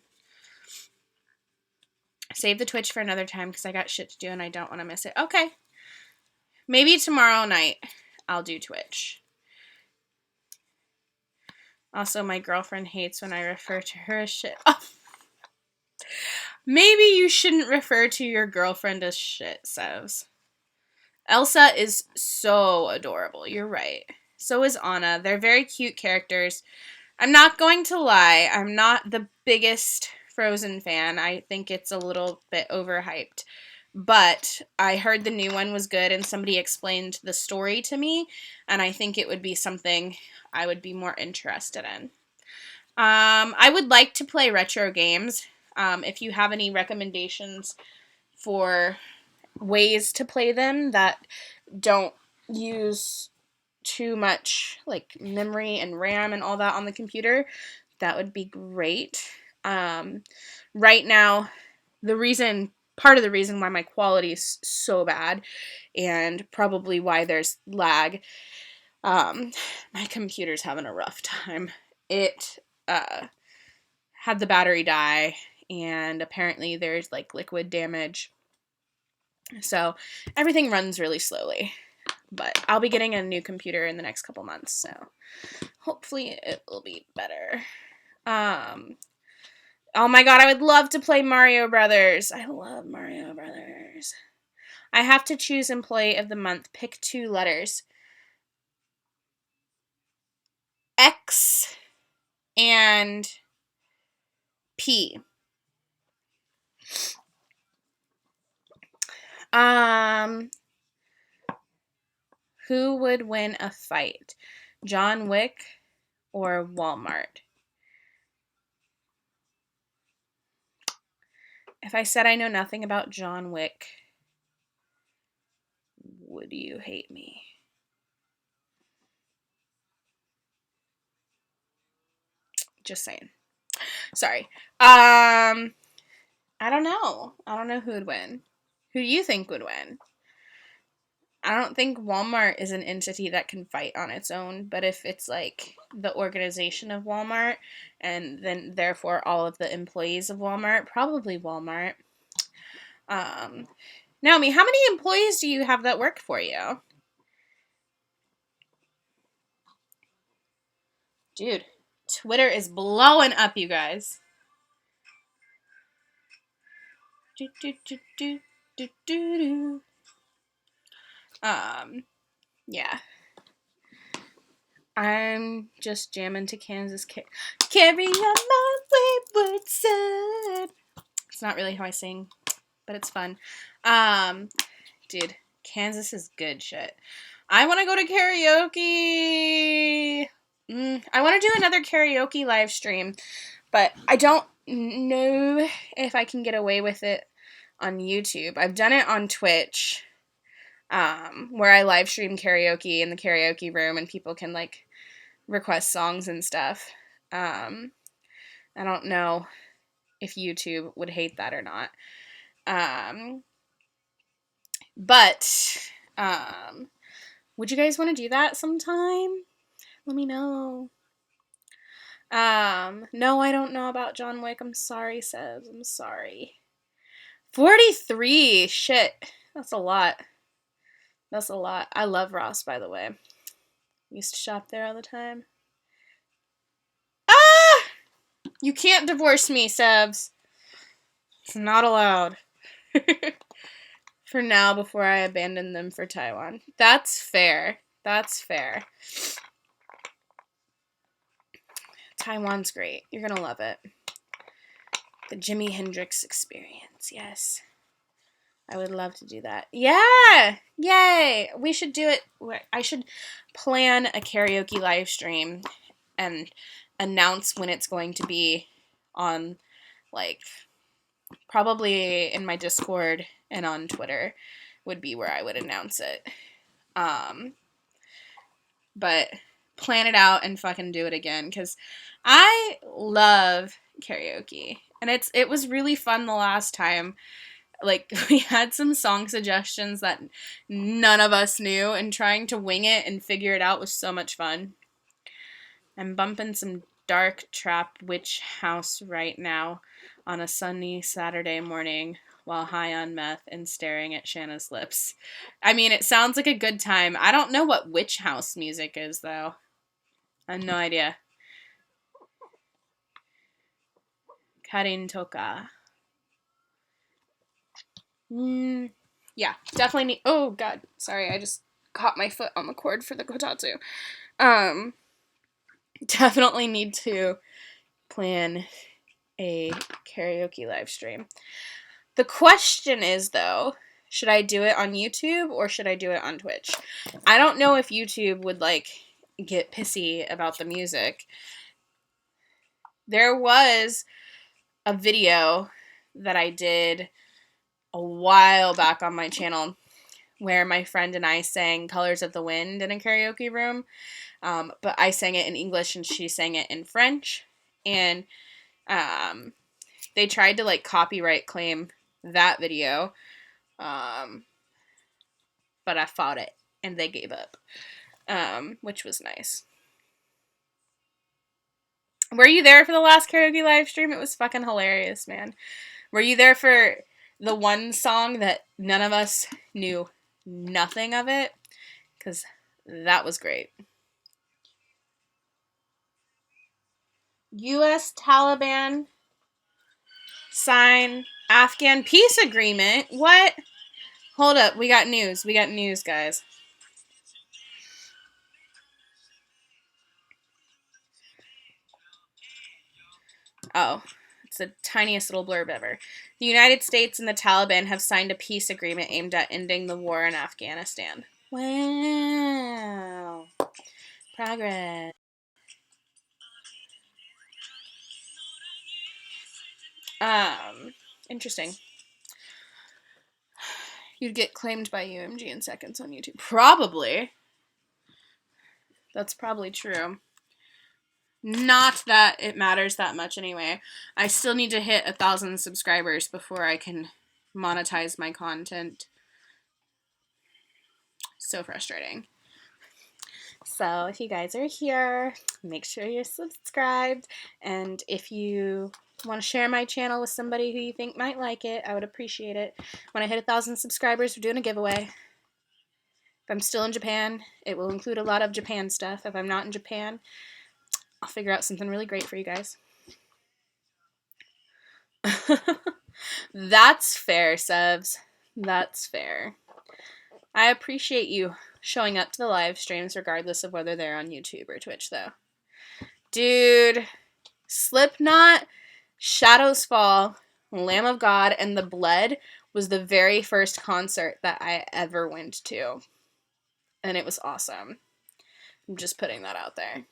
Save the Twitch for another time because I got shit to do and I don't want to miss it. Okay. Maybe tomorrow night I'll do Twitch. Also, my girlfriend hates when I refer to her as shit. Oh. Maybe you shouldn't refer to your girlfriend as shit, Sevs. Elsa is so adorable. You're right. So is Anna. They're very cute characters. I'm not going to lie. I'm not the biggest Frozen fan. I think it's a little bit overhyped. But I heard the new one was good and somebody explained the story to me. And I think it would be something I would be more interested in. I would like to play retro games. If you have any recommendations for ways to play them that don't use too much like memory and RAM and all that on the computer, that would be great. Right now, part of the reason why my quality is so bad and probably why there's lag, my computer's having a rough time. It had the battery die, and apparently there's like liquid damage. So everything runs really slowly. But I'll be getting a new computer in the next couple months, so hopefully it will be better. Oh my god, I would love to play Mario Brothers. I love Mario Brothers. I have to choose Employee of the Month. Pick 2 letters. X and P. Who would win a fight? John Wick or Walmart? If I said I know nothing about John Wick, would you hate me? Just saying. Sorry. I don't know. I don't know who would win. Who do you think would win? I don't think Walmart is an entity that can fight on its own, but if it's like the organization of Walmart and then therefore all of the employees of Walmart, probably Walmart. Naomi, how many employees do you have that work for you? Dude, Twitter is blowing up, you guys. Do, do, do, do, do, do, do. Yeah. I'm just jamming to Kansas. Carry on my wayward son. It's not really how I sing, but it's fun. Dude, Kansas is good shit. I want to go to karaoke. I want to do another karaoke live stream, but I don't know if I can get away with it on YouTube. I've done it on Twitch, where I live stream karaoke in the karaoke room and people can like request songs and stuff. I don't know if YouTube would hate that or not. But would you guys want to do that sometime? Let me know. No, I don't know about John Wick. I'm sorry, Sebs. I'm sorry. 43. Shit. That's a lot. That's a lot. I love Ross, by the way. Used to shop there all the time. Ah! You can't divorce me, Sebs. It's not allowed. For now, before I abandon them for Taiwan. That's fair. That's fair. Taiwan's great. You're gonna love it. The Jimi Hendrix experience. Yes. I would love to do that. Yeah! Yay! We should do it. I should plan a karaoke live stream and announce when it's going to be on, like, probably in my Discord and on Twitter would be where I would announce it. But plan it out and fucking do it again, because I love karaoke. And it was really fun the last time. Like, we had some song suggestions that none of us knew, and trying to wing it and figure it out was so much fun. I'm bumping some dark trap witch house right now on a sunny Saturday morning while high on meth and staring at Shanna's lips. I mean, it sounds like a good time. I don't know what witch house music is, though. I have no idea. Karin Toka. Yeah, definitely need. Oh, God. Sorry, I just caught my foot on the cord for the kotatsu. Definitely need to plan a karaoke live stream. The question is, though, should I do it on YouTube or should I do it on Twitch? I don't know if YouTube would, like, get pissy about the music. There was a video that I did a while back on my channel where my friend and I sang Colors of the Wind in a karaoke room. But I sang it in English and she sang it in French. And they tried to, like, copyright claim that video. But I fought it and they gave up. Which was nice. Were you there for the last karaoke live stream? It was fucking hilarious, man. Were you there for the one song that none of us knew nothing of it? Because that was great. U.S. Taliban sign Afghan peace agreement. What? Hold up. We got news. We got news, guys. Oh, it's the tiniest little blurb ever. The United States and the Taliban have signed a peace agreement aimed at ending the war in Afghanistan. Wow. Progress. Interesting. You'd get claimed by UMG in seconds on YouTube. Probably. That's probably true. Not that it matters that much anyway. I still need to hit 1,000 subscribers before I can monetize my content. So frustrating. So if you guys are here, make sure you're subscribed. And if you want to share my channel with somebody who you think might like it, I would appreciate it. When I hit 1,000 subscribers, we're doing a giveaway. If I'm still in Japan, it will include a lot of Japan stuff. If I'm not in Japan, I'll figure out something really great for you guys. That's fair, Sebs. That's fair. I appreciate you showing up to the live streams regardless of whether they're on YouTube or Twitch, though. Dude, Slipknot, Shadows Fall, Lamb of God, and The Blood was the very first concert that I ever went to. And it was awesome. I'm just putting that out there.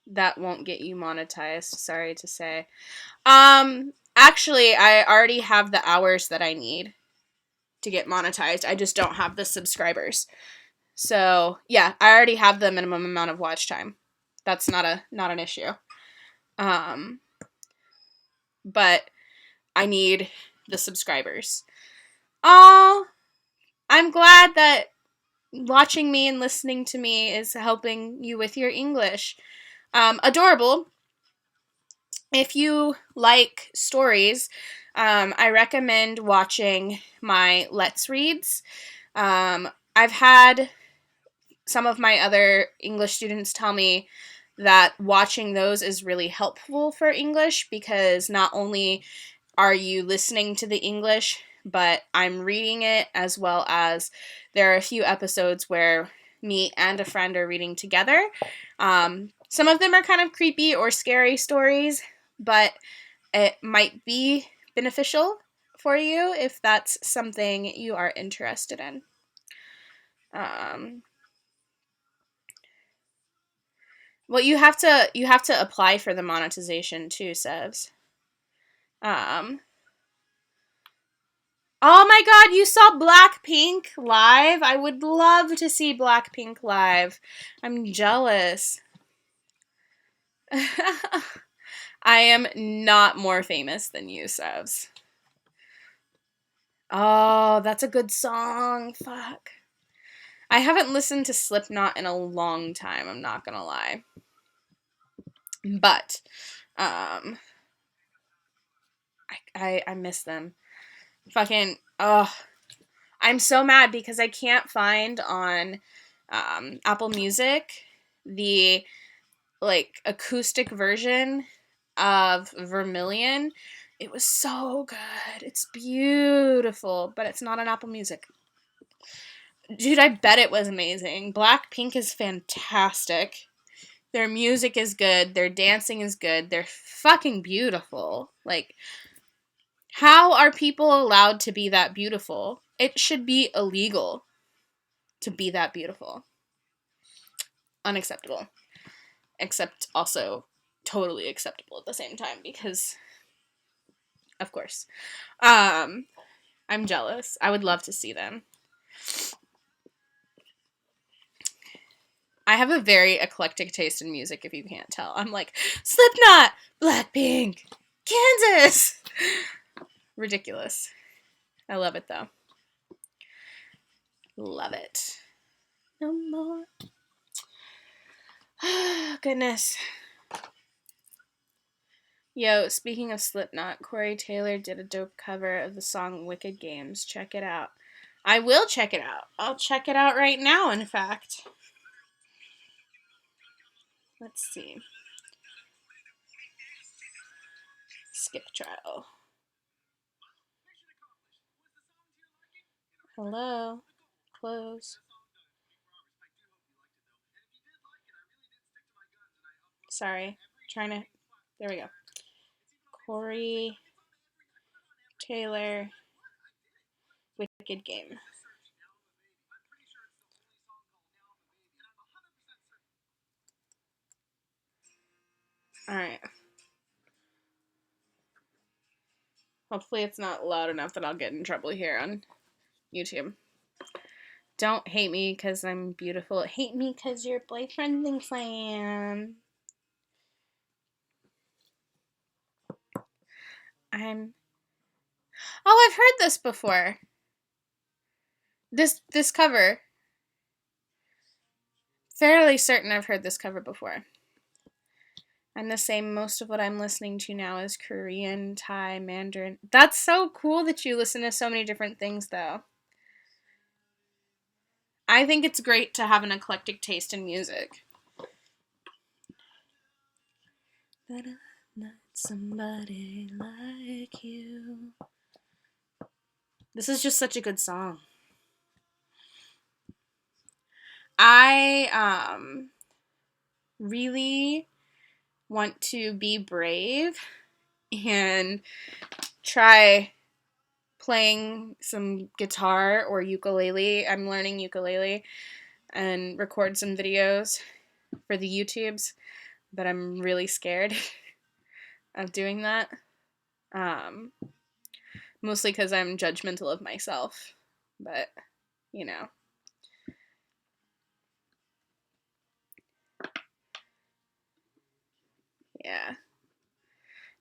That won't get you monetized, sorry to say. Actually, I already have the hours that I need to get monetized. I just don't have the subscribers. So, yeah, I already have the minimum amount of watch time. That's not an issue. But I need the subscribers. Oh, I'm glad that watching me and listening to me is helping you with your English. Adorable. If you like stories, I recommend watching my Let's Reads. I've had some of my other English students tell me that watching those is really helpful for English because not only are you listening to the English, but I'm reading it, as well as there are a few episodes where me and a friend are reading together. Some of them are kind of creepy or scary stories, but it might be beneficial for you if that's something you are interested in. Well, you have to apply for the monetization too, Sevs. Um, oh my God, you saw Blackpink live? I would love to see Blackpink live. I'm jealous. I am not more famous than you, Sevs. Oh, that's a good song. Fuck. I haven't listened to Slipknot in a long time, I'm not gonna lie. But, I miss them. Fucking, oh, I'm so mad because I can't find on Apple Music the like acoustic version of Vermilion. It was so good. It's beautiful, but it's not on Apple Music. Dude, I bet it was amazing. Blackpink is fantastic. Their music is good. Their dancing is good. They're fucking beautiful. Like, how are people allowed to be that beautiful? It should be illegal to be that beautiful. Unacceptable. Except also totally acceptable at the same time because, of course. I'm jealous. I would love to see them. I have a very eclectic taste in music, if you can't tell. I'm like, Slipknot, Blackpink, Kansas. Ridiculous. I love it, though. Love it. No more. Goodness. Yo, speaking of Slipknot, Corey Taylor did a dope cover of the song Wicked Games. Check it out. I will check it out. I'll check it out right now, in fact. Let's see. Skip trial. Hello. Close. Sorry. Trying to. There we go. Corey Taylor. Wicked Game. Alright. Hopefully it's not loud enough that I'll get in trouble here on YouTube. Don't hate me because I'm beautiful. Hate me because your boyfriend thinks I am. Oh, I've heard this before. This cover. Fairly certain I've heard this cover before. I'm the same. Most of what I'm listening to now is Korean, Thai, Mandarin. That's so cool that you listen to so many different things, though. I think it's great to have an eclectic taste in music. But I'm not somebody like you. This is just such a good song. I really want to be brave and try playing some guitar or ukulele. I'm learning ukulele and record some videos for the YouTubes, but I'm really scared of doing that. Mostly because I'm judgmental of myself, but you know. Yeah.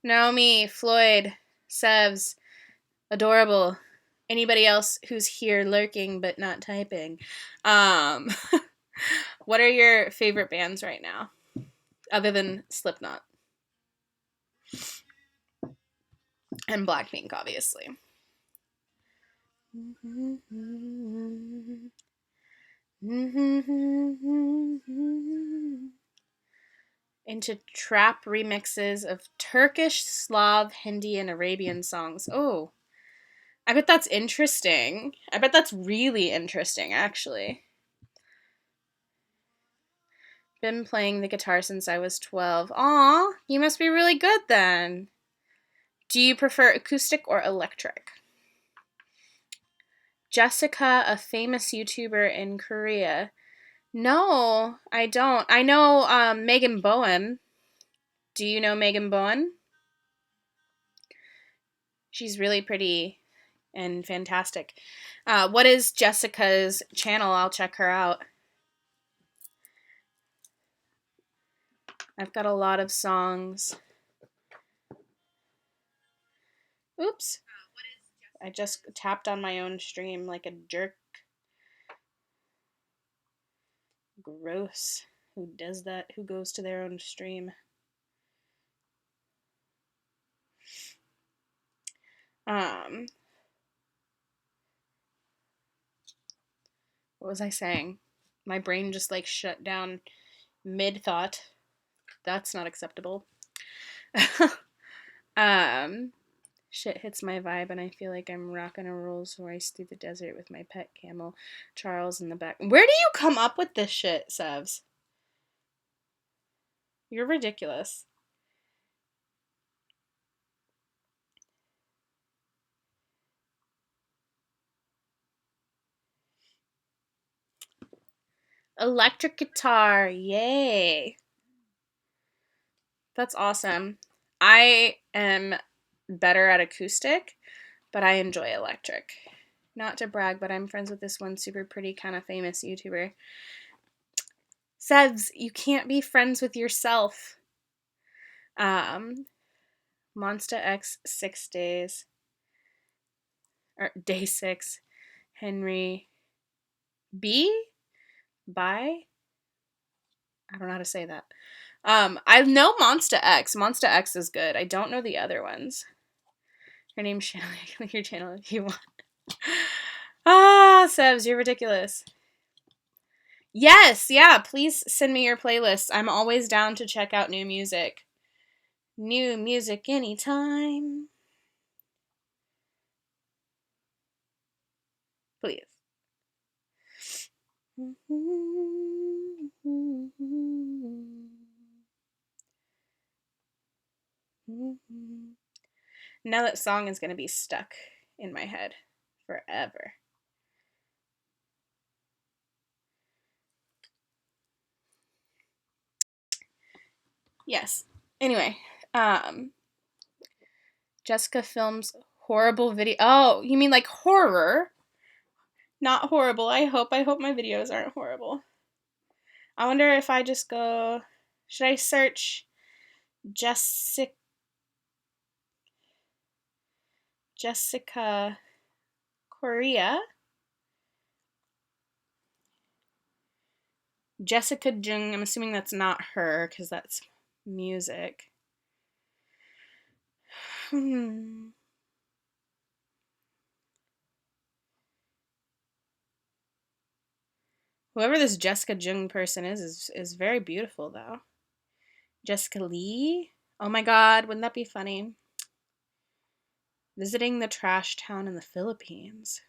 Naomi, Floyd, Sevs, adorable. Anybody else who's here lurking but not typing? Um, what are your favorite bands right now, other than Slipknot and Blackpink, obviously? Into trap remixes of Turkish, Slav, Hindi, and Arabian songs. Oh, I bet that's interesting. I bet that's really interesting, actually. Been playing the guitar since I was 12. Aw, you must be really good then. Do you prefer acoustic or electric? Jessica, a famous YouTuber in Korea. No, I don't. I know Megan Bowen. Do you know Megan Bowen? She's really pretty and fantastic. What is Jessica's channel? I'll check her out. I've got a lot of songs. Oops. I just tapped on my own stream like a jerk. Gross. Who does that? Who goes to their own stream? What was I saying? My brain just like shut down mid thought. That's not acceptable. Shit hits my vibe and I feel like I'm rocking a Rolls Royce through the desert with my pet camel, Charles, in the back. Where do you come up with this shit, Sevs? You're ridiculous. Electric guitar, yay. That's awesome. I am better at acoustic, but I enjoy electric. Not to brag, but I'm friends with this one super pretty kind of famous YouTuber. Sevs, you can't be friends with yourself. Monsta X 6 days. Or day 6. Henry B? Bye? I don't know how to say that. I know Monsta X. Monsta X is good. I don't know the other ones. Her name's Shannon. I can link your channel if you want. Sevs, you're ridiculous. Yes, yeah, please send me your playlists. I'm always down to check out new music. New music anytime. Please. Now that song is going to be stuck in my head forever. Yes. Anyway, Jessica films horrible video. Oh, you mean like horror? Not horrible. I hope my videos aren't horrible. I wonder if I just go. Should I search Jessica Korea? Jessica Jung. I'm assuming that's not her because that's music. Whoever this Jessica Jung person is very beautiful though. Jessica Lee? Oh my god, wouldn't that be funny? Visiting the trash town in the Philippines.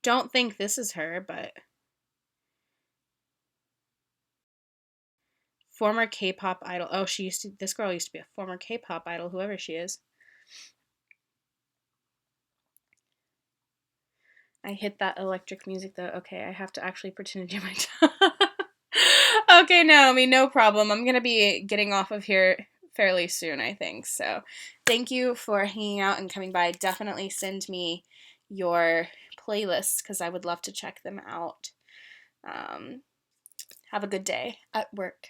Don't think this is her, but former K-pop idol. Oh, this girl used to be a former K-pop idol, whoever she is. I hit that electric music though. Okay, I have to actually pretend to do my job. Okay, Naomi, no problem. I'm going to be getting off of here fairly soon, I think. So thank you for hanging out and coming by. Definitely send me your playlists because I would love to check them out. Have a good day at work.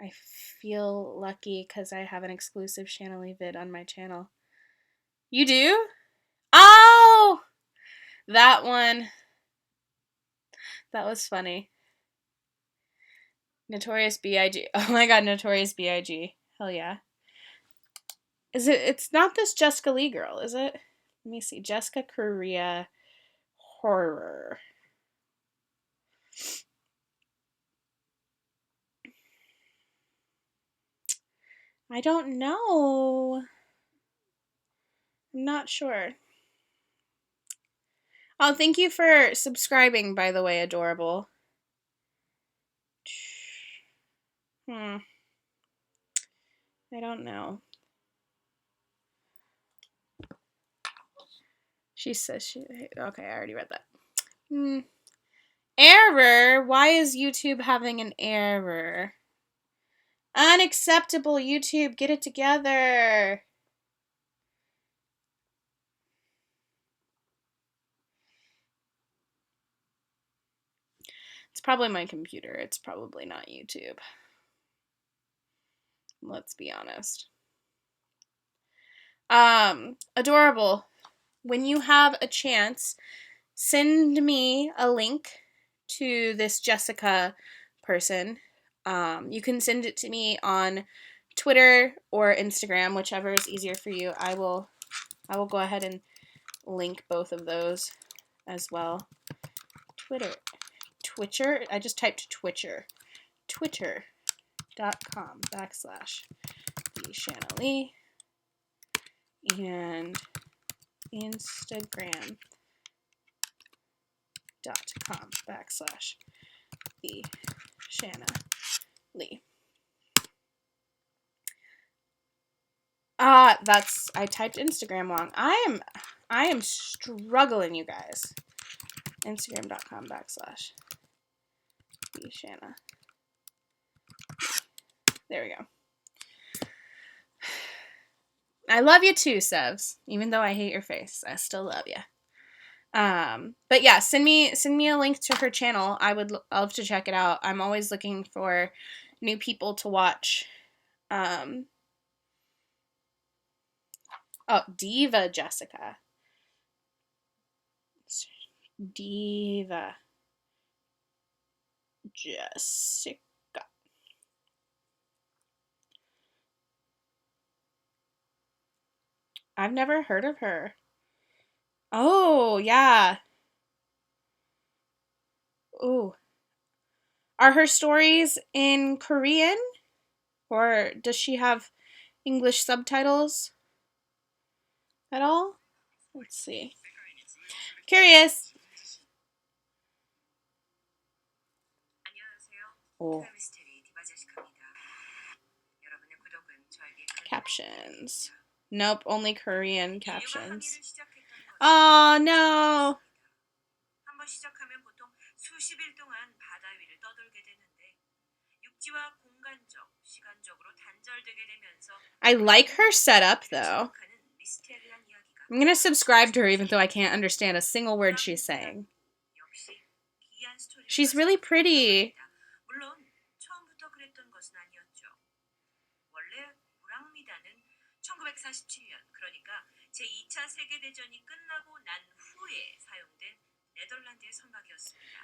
I feel lucky because I have an exclusive Shanley vid on my channel. You do? Oh! That one. That was funny. Notorious B.I.G. Oh my god, Notorious B.I.G. Hell yeah. Is it? It's not this Jessica Lee girl, is it? Let me see. Jessica Korea horror. I don't know. I'm not sure. Oh, thank you for subscribing, by the way, adorable. I don't know. She says she... Okay, I already read that. Error? Why is YouTube having an error? Unacceptable, YouTube. Get it together. It's probably my computer. It's probably not YouTube. Let's be honest. Adorable. When you have a chance, send me a link to this Jessica person. You can send it to me on Twitter or Instagram, whichever is easier for you. I will go ahead and link both of those as well. Twitcher? I just typed Twitcher. Twitter.com/TheShanaLee and Instagram.com/TheShanaLee. I typed Instagram wrong. I am struggling, you guys. Instagram.com/TheShana. There we go. I love you too, Sevs. Even though I hate your face, I still love you. But yeah, send me a link to her channel. I would love to check it out. I'm always looking for new people to watch. Oh, Diva Jessica. Diva Jessica. I've never heard of her. Oh, yeah. Ooh. Are her stories in Korean? Or does she have English subtitles at all? Let's see. Curious. Oh. Captions. Nope, only Korean captions. Oh, no. I like her setup, though. I'm going to subscribe to her even though I can't understand a single word she's saying. She's really pretty.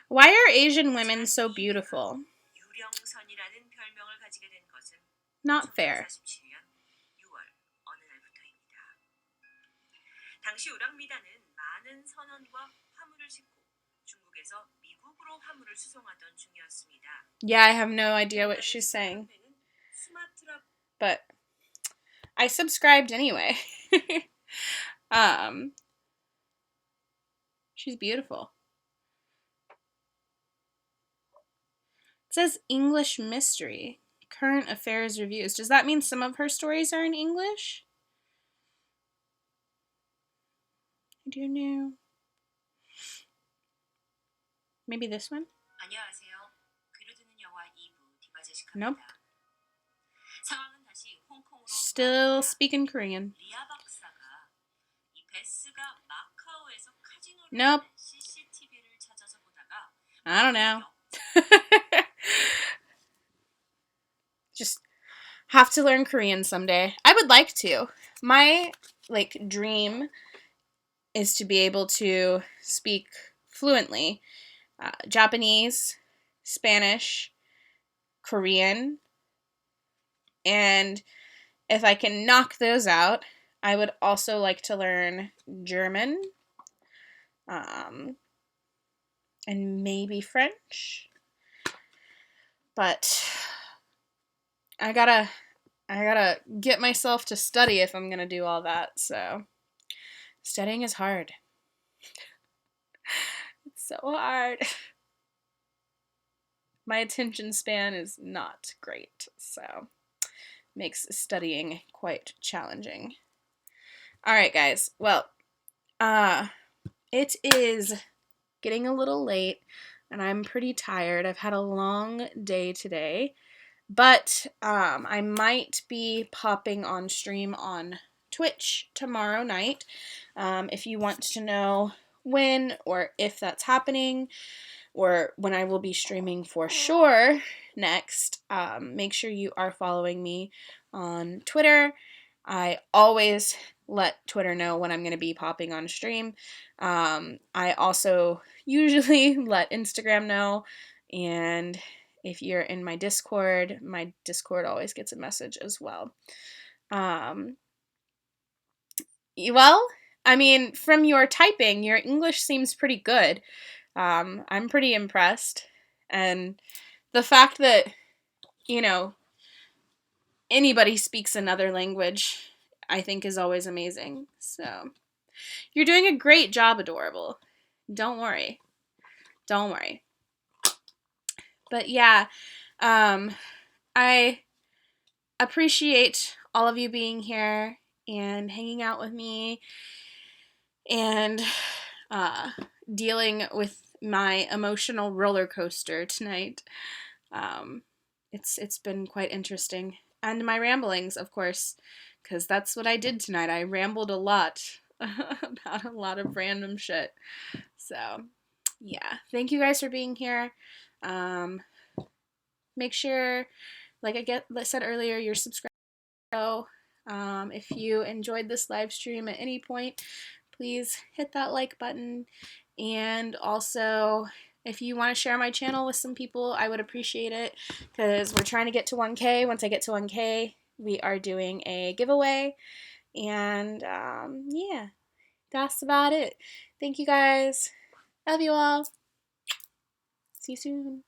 Why are Asian women so beautiful? Not fair. Yeah, I have no idea what she's saying. But I subscribed anyway. She's beautiful. It says English mystery. Current affairs reviews. Does that mean some of her stories are in English? I don't know. Maybe this one? Nope. Still speaking Korean. Nope. I don't know. just have to learn Korean someday. I would like to. My, like, dream is to be able to speak fluently Japanese, Spanish, Korean, and if I can knock those out, I would also like to learn German, um, and maybe French. But I gotta get myself to study if I'm gonna do all that. So studying is hard. It's so hard. My attention span is not great, so makes studying quite challenging. All right, guys. Well, it is getting a little late, and I'm pretty tired. I've had a long day today, but I might be popping on stream on Twitch tomorrow night. If you want to know when or if that's happening, or when I will be streaming for sure next, make sure you are following me on Twitter. I always let Twitter know when I'm going to be popping on stream. I also usually let Instagram know, and if you're in my Discord always gets a message as well. Well, I mean, from your typing, your English seems pretty good. I'm pretty impressed. And the fact that, you know, anybody speaks another language, I think is always amazing. So, you're doing a great job, Adorable. Don't worry. Don't worry. But yeah, I appreciate all of you being here and hanging out with me and dealing with my emotional roller coaster tonight. It's been quite interesting. And my ramblings, of course, because that's what I did tonight. I rambled a lot about a lot of random shit. So, yeah. Thank you guys for being here. Make sure, like I said earlier, you're subscribed. If you enjoyed this live stream at any point, please hit that like button. And also, if you want to share my channel with some people, I would appreciate it, because we're trying to get to 1K. Once I get to 1K, we are doing a giveaway. And yeah, that's about it. Thank you guys. Love you all. See you soon.